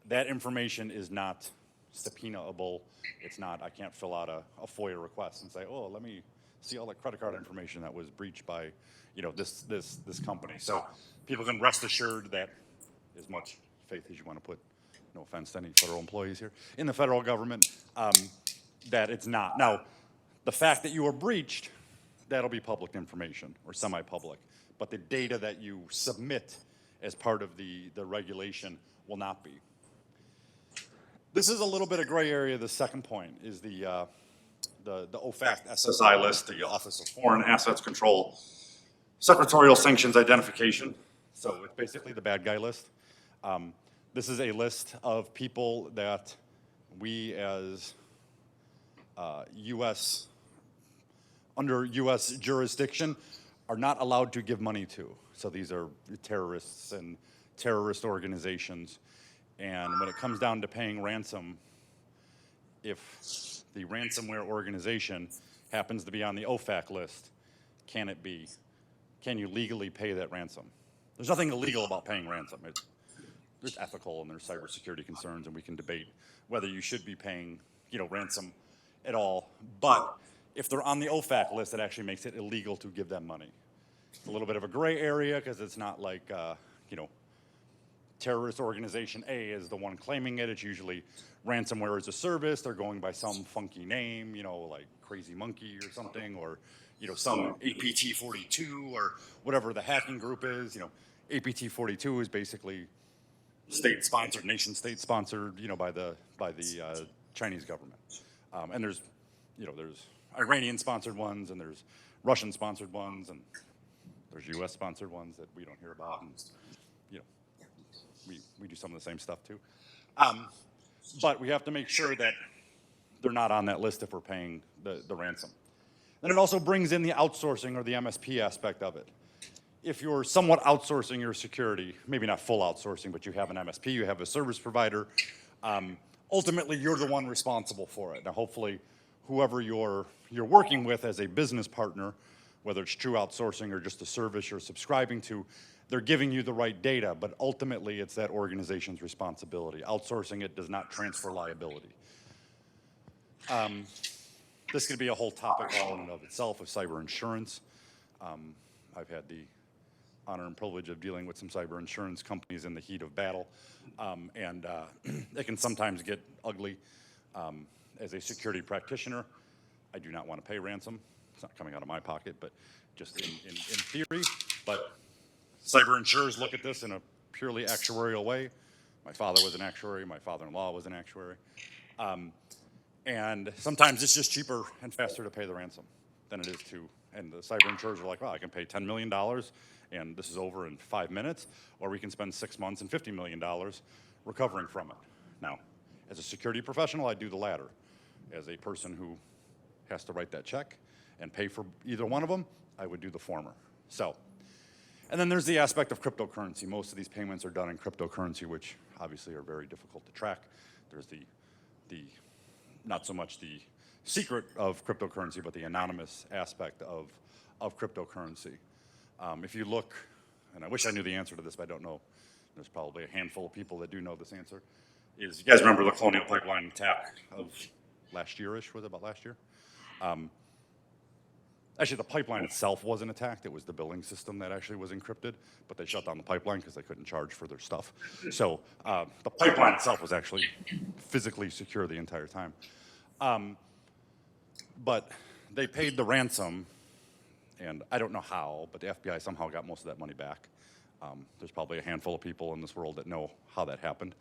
that information is not subpoenaable. It's not, I can't fill out a FOIA request and say, oh, let me see all the credit card information that was breached by, this company. So people can rest assured that as much faith as you want to put, no offense to any federal employees here, in the federal government, that it's not. Now, the fact that you were breached, that'll be public information or semi-public, but the data that you submit as part of the regulation will not be. This is a little bit of gray area. The second point is the OFAC SSI list, the Office of Foreign Assets Control, Secretarial Sanctions Identification. So it's basically the bad guy list. This is a list of people that we as U.S. under US jurisdiction, are not allowed to give money to. So these are terrorists and terrorist organizations. And when it comes down to paying ransom, if the ransomware organization happens to be on the OFAC list, can you legally pay that ransom? There's nothing illegal about paying ransom. There's ethical and there's cybersecurity concerns, and we can debate whether you should be paying, ransom at all. But if they're on the OFAC list, it actually makes it illegal to give them money. It's a little bit of a gray area because it's not like, terrorist organization A is the one claiming it. It's usually ransomware as a service. They're going by some funky name, like Crazy Monkey or something, or some APT42 or whatever the hacking group is. APT42 is basically state-sponsored, nation-state-sponsored, by the Chinese government. And there's Iranian-sponsored ones, and there's Russian-sponsored ones, and there's U.S.-sponsored ones that we don't hear about. And, we do some of the same stuff too. But we have to make sure that they're not on that list if we're paying the ransom. Then it also brings in the outsourcing or the MSP aspect of it. If you're somewhat outsourcing your security, maybe not full outsourcing, but you have an MSP, you have a service provider, ultimately you're the one responsible for it. Now hopefully whoever you're working with as a business partner, whether it's true outsourcing or just a service you're subscribing to, they're giving you the right data, but ultimately it's that organization's responsibility. Outsourcing it does not transfer liability. This could be a whole topic all in and of itself of cyber insurance. I've had the honor and privilege of dealing with some cyber insurance companies in the heat of battle, and it can sometimes get ugly. As a security practitioner, I do not want to pay ransom. It's not coming out of my pocket, but just in theory. But cyber insurers look at this in a purely actuarial way. My father was an actuary. My father-in-law was an actuary. And sometimes it's just cheaper and faster to pay the ransom than it is to, and the cyber insurers are like, well, I can pay $10 million and this is over in 5 minutes, or we can spend 6 months and $50 million recovering from it. Now, as a security professional, I do the latter. As a person who has to write that check and pay for either one of them, I would do the former. So, and then there's the aspect of cryptocurrency. Most of these payments are done in cryptocurrency, which obviously are very difficult to track. There's the not so much the secret of cryptocurrency, but the anonymous aspect of cryptocurrency. If you look, and I wish I knew the answer to this, but I don't know. There's probably a handful of people that do know this answer. You guys remember the Colonial Pipeline attack of last year-ish? Was it about last year? Actually, the pipeline itself wasn't attacked. It was the billing system that actually was encrypted, but they shut down the pipeline because they couldn't charge for their stuff. So the pipeline itself was actually physically secure the entire time. But they paid the ransom, and I don't know how, but the FBI somehow got most of that money back. There's probably a handful of people in this world that know how that happened,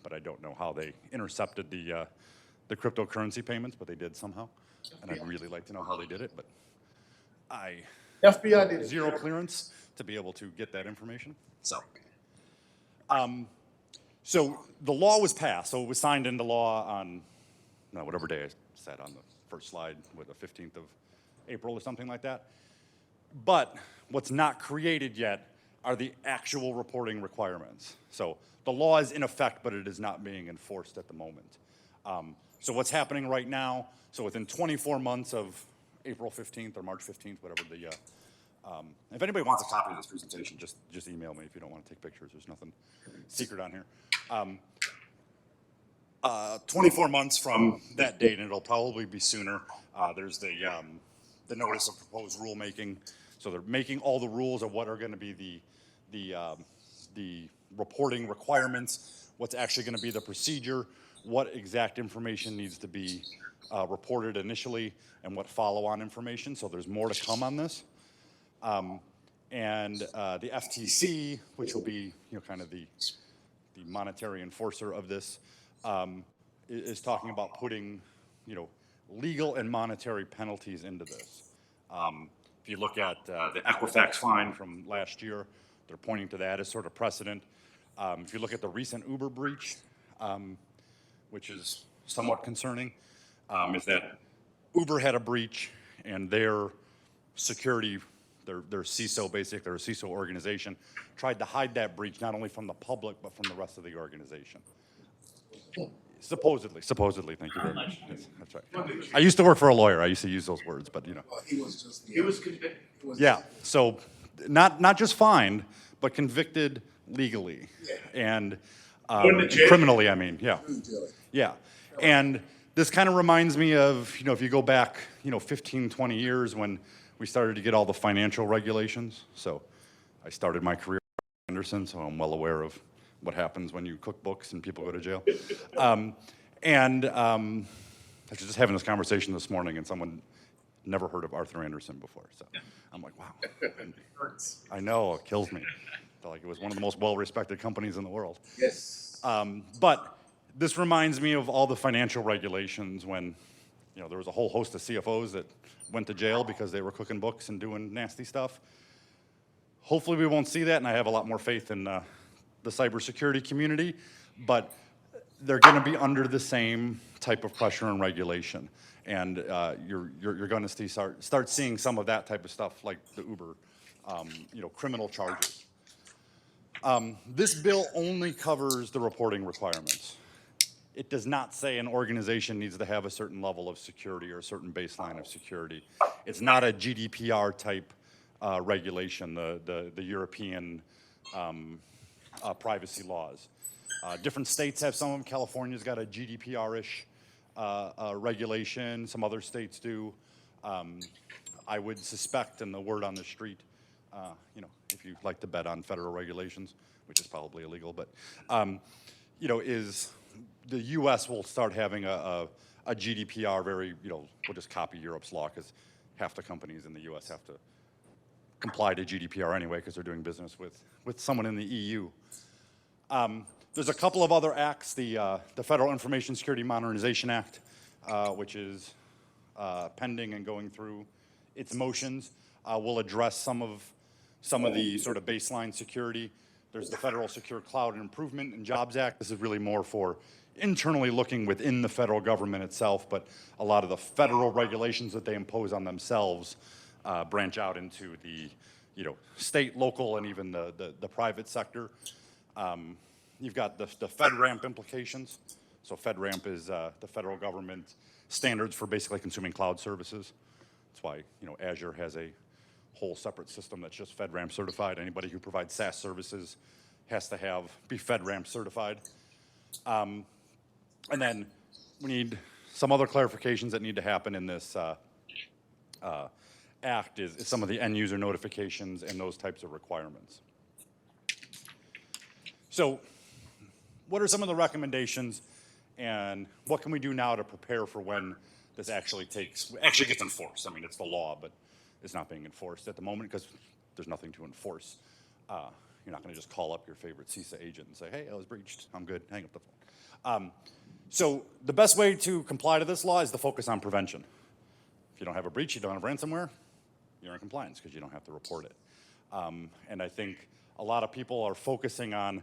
but I don't know how they intercepted the cryptocurrency payments, but they did somehow. And I'd really like to know how they did it, but I FBI did it. Zero clearance to be able to get that information. So the law was passed. So it was signed into law on whatever day I said on the first slide, with the 15th of April or something like that. But what's not created yet are the actual reporting requirements. So the law is in effect, but it is not being enforced at the moment. So what's happening right now, so within 24 months of April 15th or March 15th, whatever the, if anybody wants a copy of this presentation, just email me if you don't want to take pictures. There's nothing secret on here. 24 months from that date, and it'll probably be sooner, there's the notice of proposed rulemaking. So they're making all the rules of what are going to be the reporting requirements, what's actually going to be the procedure, what exact information needs to be reported initially, and what follow-on information. So there's more to come on this. And the FTC, which will be kind of the monetary enforcer of this, is talking about putting legal and monetary penalties into this. If you look at the Equifax fine from last year, they're pointing to that as sort of precedent. If you look at the recent Uber breach, which is somewhat concerning, is that Uber had a breach and their security, their CISO, basically, their CISO organization, tried to hide that breach not only from the public, but from the rest of the organization. Supposedly, thank you very much. Yes, that's right. I used to work for a lawyer. I used to use those words, but you know. Well, he was just. He was convicted. Yeah, so not just fined, but convicted legally. Yeah. And Going to jail. criminally, I mean, yeah. Really. Yeah, and this kind of reminds me of, you know, if you go back, 15, 20 years when we started to get all the financial regulations. So I started my career at Anderson, so I'm well aware of what happens when you cook books and people go to jail. I was just having this conversation this morning, and someone never heard of Arthur Anderson before. So I'm like, wow. Hurts. I know, it kills me. Felt like it was one of the most well-respected companies in the world. Yes. But this reminds me of all the financial regulations when, there was a whole host of CFOs that went to jail because they were cooking books and doing nasty stuff. Hopefully we won't see that, and I have a lot more faith in the cybersecurity community, but they're going to be under the same type of pressure and regulation. And you're going to start seeing some of that type of stuff, like the Uber, criminal charges. This bill only covers the reporting requirements. It does not say an organization needs to have a certain level of security or a certain baseline of security. It's not a GDPR type regulation, the European privacy laws. Different states have some of them. California's got a GDPR-ish regulation. Some other states do. I would suspect, and the word on the street, if you like to bet on federal regulations, which is probably illegal, but is the U.S. will start having a GDPR we'll just copy Europe's law because half the companies in the U.S. have to comply to GDPR anyway because they're doing business with someone in the EU. There's a couple of other acts, the Federal Information Security Modernization Act, which is pending and going through its motions, will address some of the sort of baseline security. There's the Federal Secure Cloud and Improvement and Jobs Act. This is really more for internally looking within the federal government itself, but a lot of the federal regulations that they impose on themselves branch out into the state, local, and even the private sector. You've got the FedRAMP implications. So FedRAMP is the federal government standards for basically consuming cloud services. That's why Azure has a whole separate system that's just FedRAMP certified. Anybody who provides SaaS services has to be FedRAMP certified. And then we need some other clarifications that need to happen in this act is some of the end user notifications and those types of requirements. So what are some of the recommendations, and what can we do now to prepare for when this actually gets enforced? I mean, it's the law, but it's not being enforced at the moment because there's nothing to enforce. You're not going to just call up your favorite CISA agent and say, hey, I was breached. I'm good. Hang up the phone. So the best way to comply to this law is to focus on prevention. If you don't have a breach, you don't have ransomware, you're in compliance because you don't have to report it. And I think a lot of people are focusing on,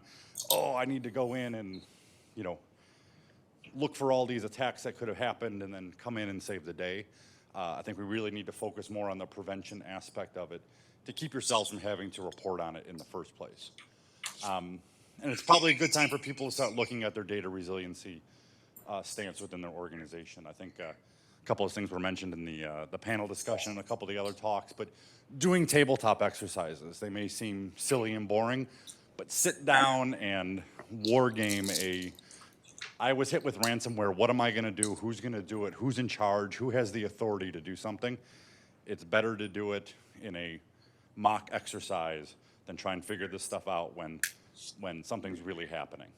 I need to go in and, look for all these attacks that could have happened and then come in and save the day. I think we really need to focus more on the prevention aspect of it to keep yourselves from having to report on it in the first place. And it's probably a good time for people to start looking at their data resiliency stance within their organization. I think a couple of things were mentioned in the panel discussion and a couple of the other talks, but doing tabletop exercises. They may seem silly and boring, but sit down and war game I was hit with ransomware, what am I gonna do? Who's gonna do it? Who's in charge? Who has the authority to do something? It's better to do it in a mock exercise than try and figure this stuff out when something's really happening.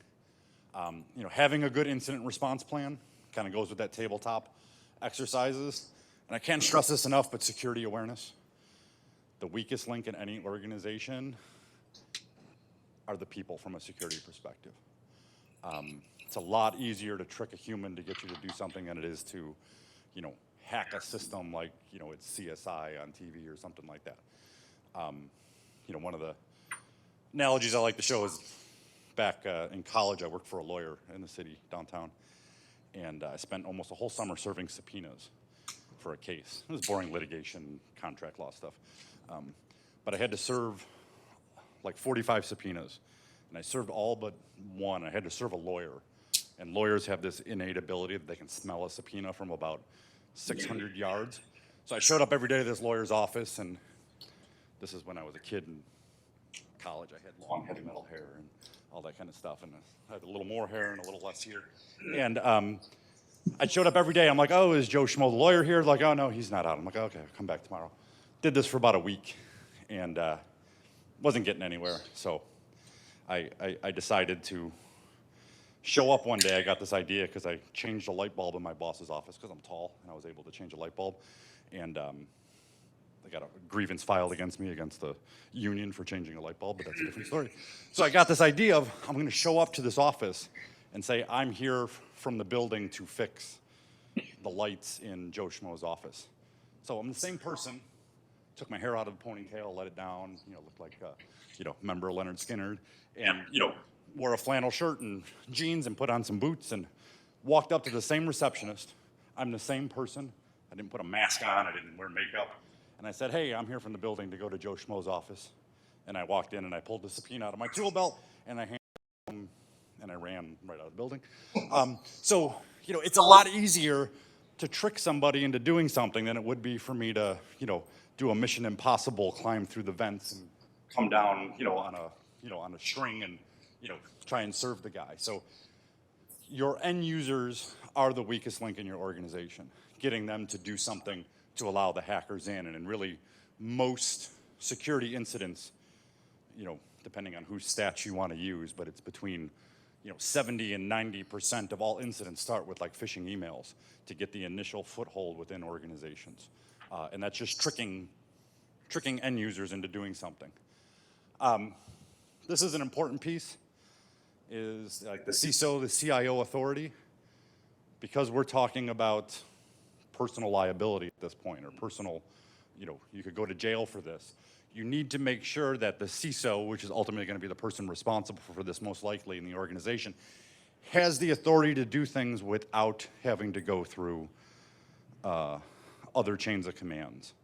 Having a good incident response plan kind of goes with that tabletop exercises. And I can't stress this enough, but security awareness. The weakest link in any organization are the people from a security perspective. It's a lot easier to trick a human to get you to do something than it is to, hack a system like, it's CSI on TV or something like that. One of the analogies I like to show is back in college, I worked for a lawyer in the city downtown, and I spent almost a whole summer serving subpoenas for a case. It was boring litigation, contract law stuff. But I had to serve like 45 subpoenas, and I served all but one. I had to serve a lawyer, and lawyers have this innate ability that they can smell a subpoena from about 600 yards. So I showed up every day to this lawyer's office, and this is when I was a kid in college. I had long, heavy metal hair and all that kind of stuff, and I had a little more hair and a little less here. And I showed up every day. I'm like, oh, is Joe Schmo the lawyer here? Like, oh, no, he's not out. I'm like, okay, I'll come back tomorrow. Did this for about a week, and wasn't getting anywhere. So I decided to show up one day. I got this idea because I changed a light bulb in my boss's office because I'm tall, and I was able to change a light bulb. And I got a grievance filed against me against the union for changing a light bulb, but that's a different story. So I got this idea of I'm going to show up to this office and say, I'm here from the building to fix the lights in Joe Schmo's office. So I'm the same person, took my hair out of the ponytail, let it down, looked like, member Leonard Skinner, and, wore a flannel shirt and jeans and put on some boots and walked up to the same receptionist. I'm the same person. I didn't put a mask on, I didn't wear makeup. And I said, hey, I'm here from the building to go to Joe Schmo's office. And I walked in and I pulled the subpoena out of my tool belt and I handed it to him and I ran right out of the building. So, it's a lot easier to trick somebody into doing something than it would be for me to, do a Mission Impossible, climb through the vents and come down, on a string and, try and serve the guy. So your end users are the weakest link in your organization, getting them to do something to allow the hackers in. And really, most security incidents, depending on whose stats you want to use, but it's between 70 and 90% of all incidents start with like phishing emails to get the initial foothold within organizations. And that's just tricking end users into doing something. This is an important piece, is like the CISO, the CIO authority, because we're talking about personal liability at this point, or personal, you could go to jail for this. You need to make sure that the CISO, which is ultimately going to be the person responsible for this most likely in the organization, has the authority to do things without having to go through other chains of commands.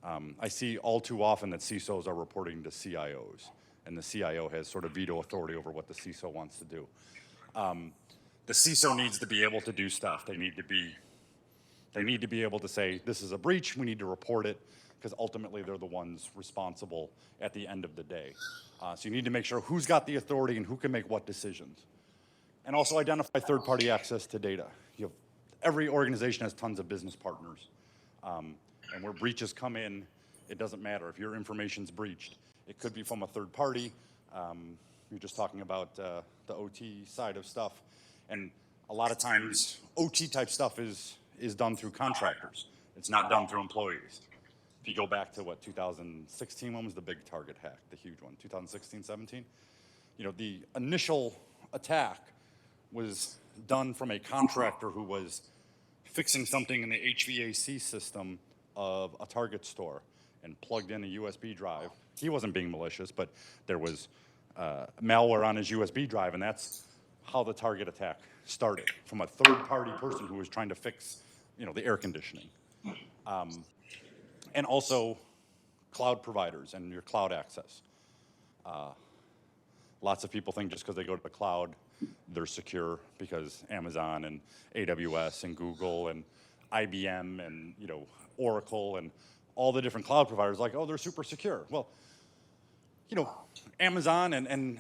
I see all too often that CISOs are reporting to CIOs, and the CIO has sort of veto authority over what the CISO wants to do. The CISO needs to be able to do stuff. They need to be able to say, this is a breach, we need to report it, because ultimately they're the ones responsible at the end of the day. So you need to make sure who's got the authority and who can make what decisions. And also identify third-party access to data. Every organization has tons of business partners. And where breaches come in, it doesn't matter. If your information's breached, it could be from a third party. You're just talking about the OT side of stuff. And a lot of times, OT type stuff is done through contractors. It's not done through employees. If you go back to 2016, when was the big Target hack, the huge one, 2016, 17? The initial attack was done from a contractor who was fixing something in the HVAC system of a Target store and plugged in a USB drive. He wasn't being malicious, but there was malware on his USB drive, and that's how the Target attack started, from a third-party person who was trying to fix, the air conditioning. And also cloud providers and your cloud access. Lots of people think just because they go to the cloud, they're secure, because Amazon and AWS and Google and IBM and Oracle and all the different cloud providers, like, oh, they're super secure. Well, Amazon and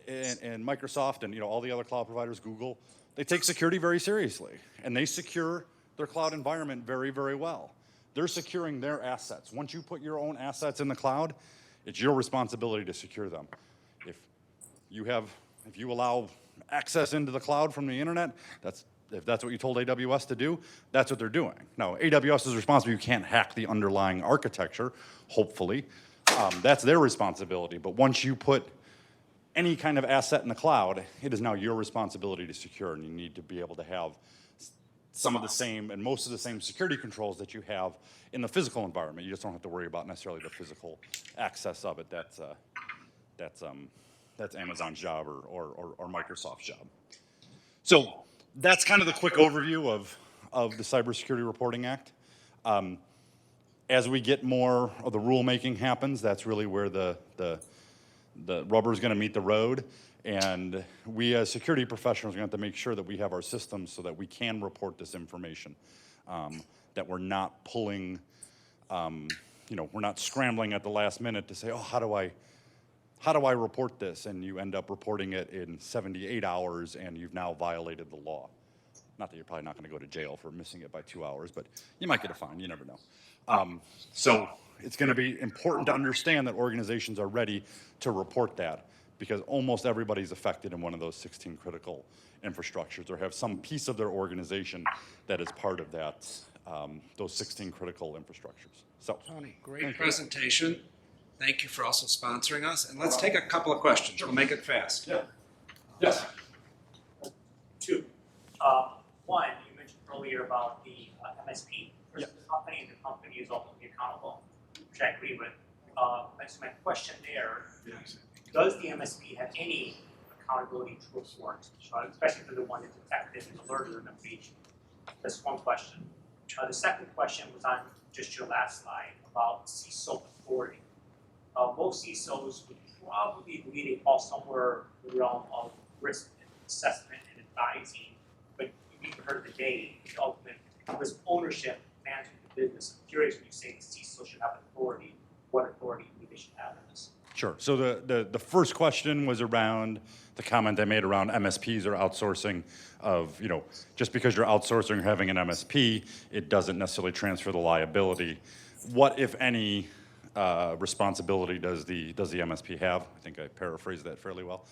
Microsoft and all the other cloud providers, Google, they take security very seriously, and they secure their cloud environment very, very well. They're securing their assets. Once you put your own assets in the cloud, it's your responsibility to secure them. If you allow access into the cloud from the internet, if that's what you told AWS to do, that's what they're doing. Now, AWS is responsible. You can't hack the underlying architecture, hopefully. That's their responsibility. But once you put any kind of asset in the cloud, it is now your responsibility to secure, and you need to be able to have some of the same and most of the same security controls that you have in the physical environment. You just don't have to worry about necessarily the physical access of it. That's Amazon's job or Microsoft's job. So that's kind of the quick overview of the Cybersecurity Reporting Act. As we get more of the rulemaking happens, that's really where the rubber is going to meet the road. And we as security professionals are going to have to make sure that we have our systems so that we can report this information, that we're not pulling, we're not scrambling at the last minute to say, oh, how do I report this? And you end up reporting it in 78 hours and you've now violated the law. Not that you're probably not going to go to jail for missing it by 2 hours, but you might get a fine, you never know. So it's going to be important to understand that organizations are ready to report that, because almost everybody's affected in one of those 16 critical infrastructures or have some piece of their organization that is part of that, those 16 critical infrastructures. So, Tony, great presentation. Thank you for also sponsoring us. And let's take a couple of questions. We'll make it fast. yeah. Yes. Two. One, you mentioned earlier about the MSP versus the company, and the company is ultimately accountable, which I agree with. So my question there, does the MSP have any accountability to report, especially for the one that detected and alerted them of breach? That's one question. The second question was on just your last slide about CISO authority. Most CISOs would probably believe they fall somewhere in the realm of risk assessment and advising, but you've heard today the ultimate risk ownership, managing the business. I'm curious when you say the CISO should have authority, what authority do you think they should have in this? Sure. So the first question was around the comment I made around MSPs or outsourcing of, just because you're outsourcing or having an MSP, it doesn't necessarily transfer the liability. What, if any, responsibility does the MSP have? I think I paraphrased that fairly well.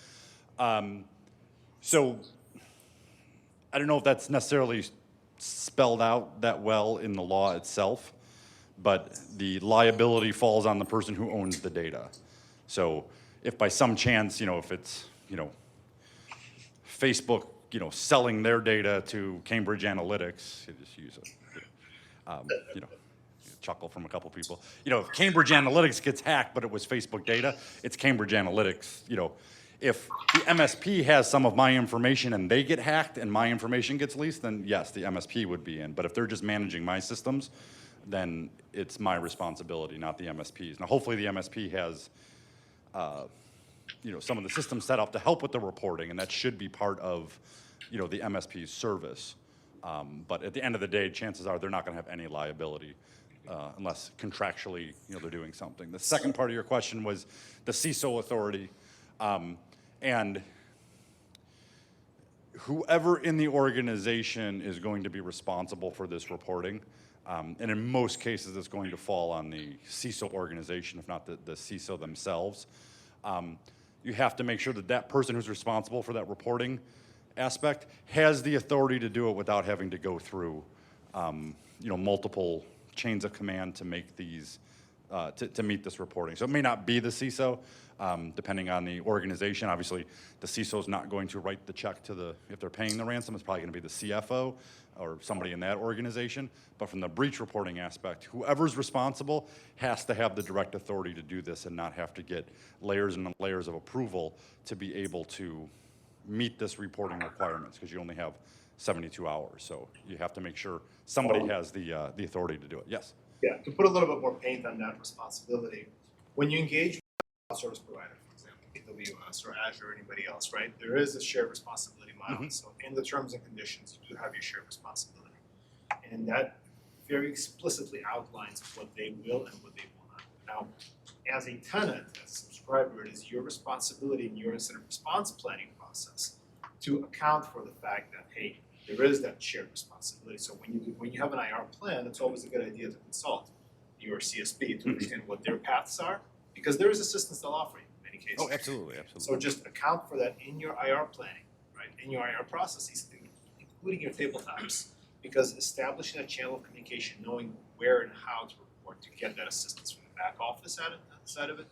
So I don't know if that's necessarily spelled out that well in the law itself, but the liability falls on the person who owns the data. So if by some chance, if it's, Facebook, selling their data to Cambridge Analytics, you just use a, chuckle from a couple people. If Cambridge Analytics gets hacked, but it was Facebook data, it's Cambridge Analytics. If the MSP has some of my information and they get hacked and my information gets leased, then yes, the MSP would be in. But if they're just managing my systems, then it's my responsibility, not the MSP's. Now, hopefully the MSP has some of the systems set up to help with the reporting, and that should be part of, the MSP's service. But at the end of the day, chances are they're not going to have any liability unless contractually, they're doing something. The second part of your question was the CISO authority, and whoever in the organization is going to be responsible for this reporting. And in most cases, it's going to fall on the CISO organization, if not the CISO themselves. You have to make sure that that person who's responsible for that reporting aspect has the authority to do it without having to go through, multiple chains of command to make these, to meet this reporting. So it may not be the CISO, depending on the organization. Obviously, the CISO is not going to write the check to if they're paying the ransom, it's probably going to be the CFO or somebody in that organization. But from the breach reporting aspect, whoever's responsible has to have the direct authority to do this and not have to get layers and layers of approval to be able to meet this reporting requirements, because you only have 72 hours. So you have to make sure somebody has the authority to do it. Yes? Yeah, to put a little bit more paint on that responsibility, when you engage with a service provider, for example, AWS or Azure or anybody else, right, there is a shared responsibility model. So in the terms and conditions, you do have your shared responsibility. And that very explicitly outlines what they will and what they will not. Now, as a tenant, as a subscriber, it is your responsibility in your incident response planning process to account for the fact that, hey, there is that shared responsibility. So when you have an IR plan, it's always a good idea to consult your CSP to understand what their paths are, because there is assistance they'll offer you in many cases. Oh, absolutely, absolutely. So just account for that in your IR planning, right? In your IR processes, including your tabletops, because establishing a channel of communication, knowing where and how to report to get that assistance from the back office side of it,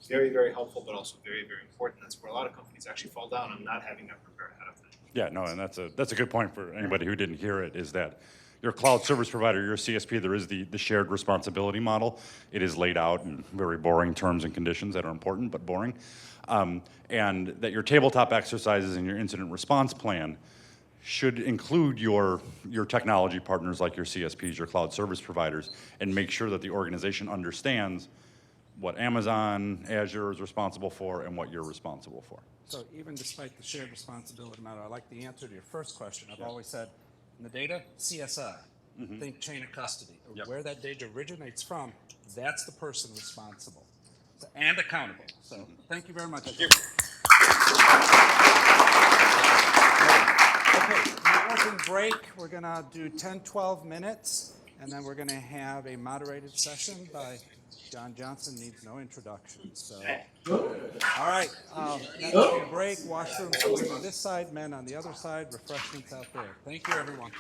very, very helpful, but also very, very important. That's where a lot of companies actually fall down on not having that prepared ahead of time. Yeah, no, and that's a good point for anybody who didn't hear it, is that your cloud service provider, your CSP, there is the shared responsibility model. It is laid out in very boring terms and conditions that are important but boring. And that your tabletop exercises and your incident response plan should include your technology partners like your CSPs, your cloud service providers, and make sure that the organization understands what Amazon, Azure is responsible for and what you're responsible for. So even despite the shared responsibility matter, I like the answer to your first question. I've always said, in the data, CSI, think chain of custody. Yep. Where that data originates from, that's the person responsible and accountable. So thank you very much. Thank you. Okay, networking break. We're going to do 10, 12 minutes, and then we're going to have a moderated session by John Johnson. Needs no introduction. So, all right, networking break. Washrooms on this side, men on the other side. Refreshments out there. Thank you, everyone.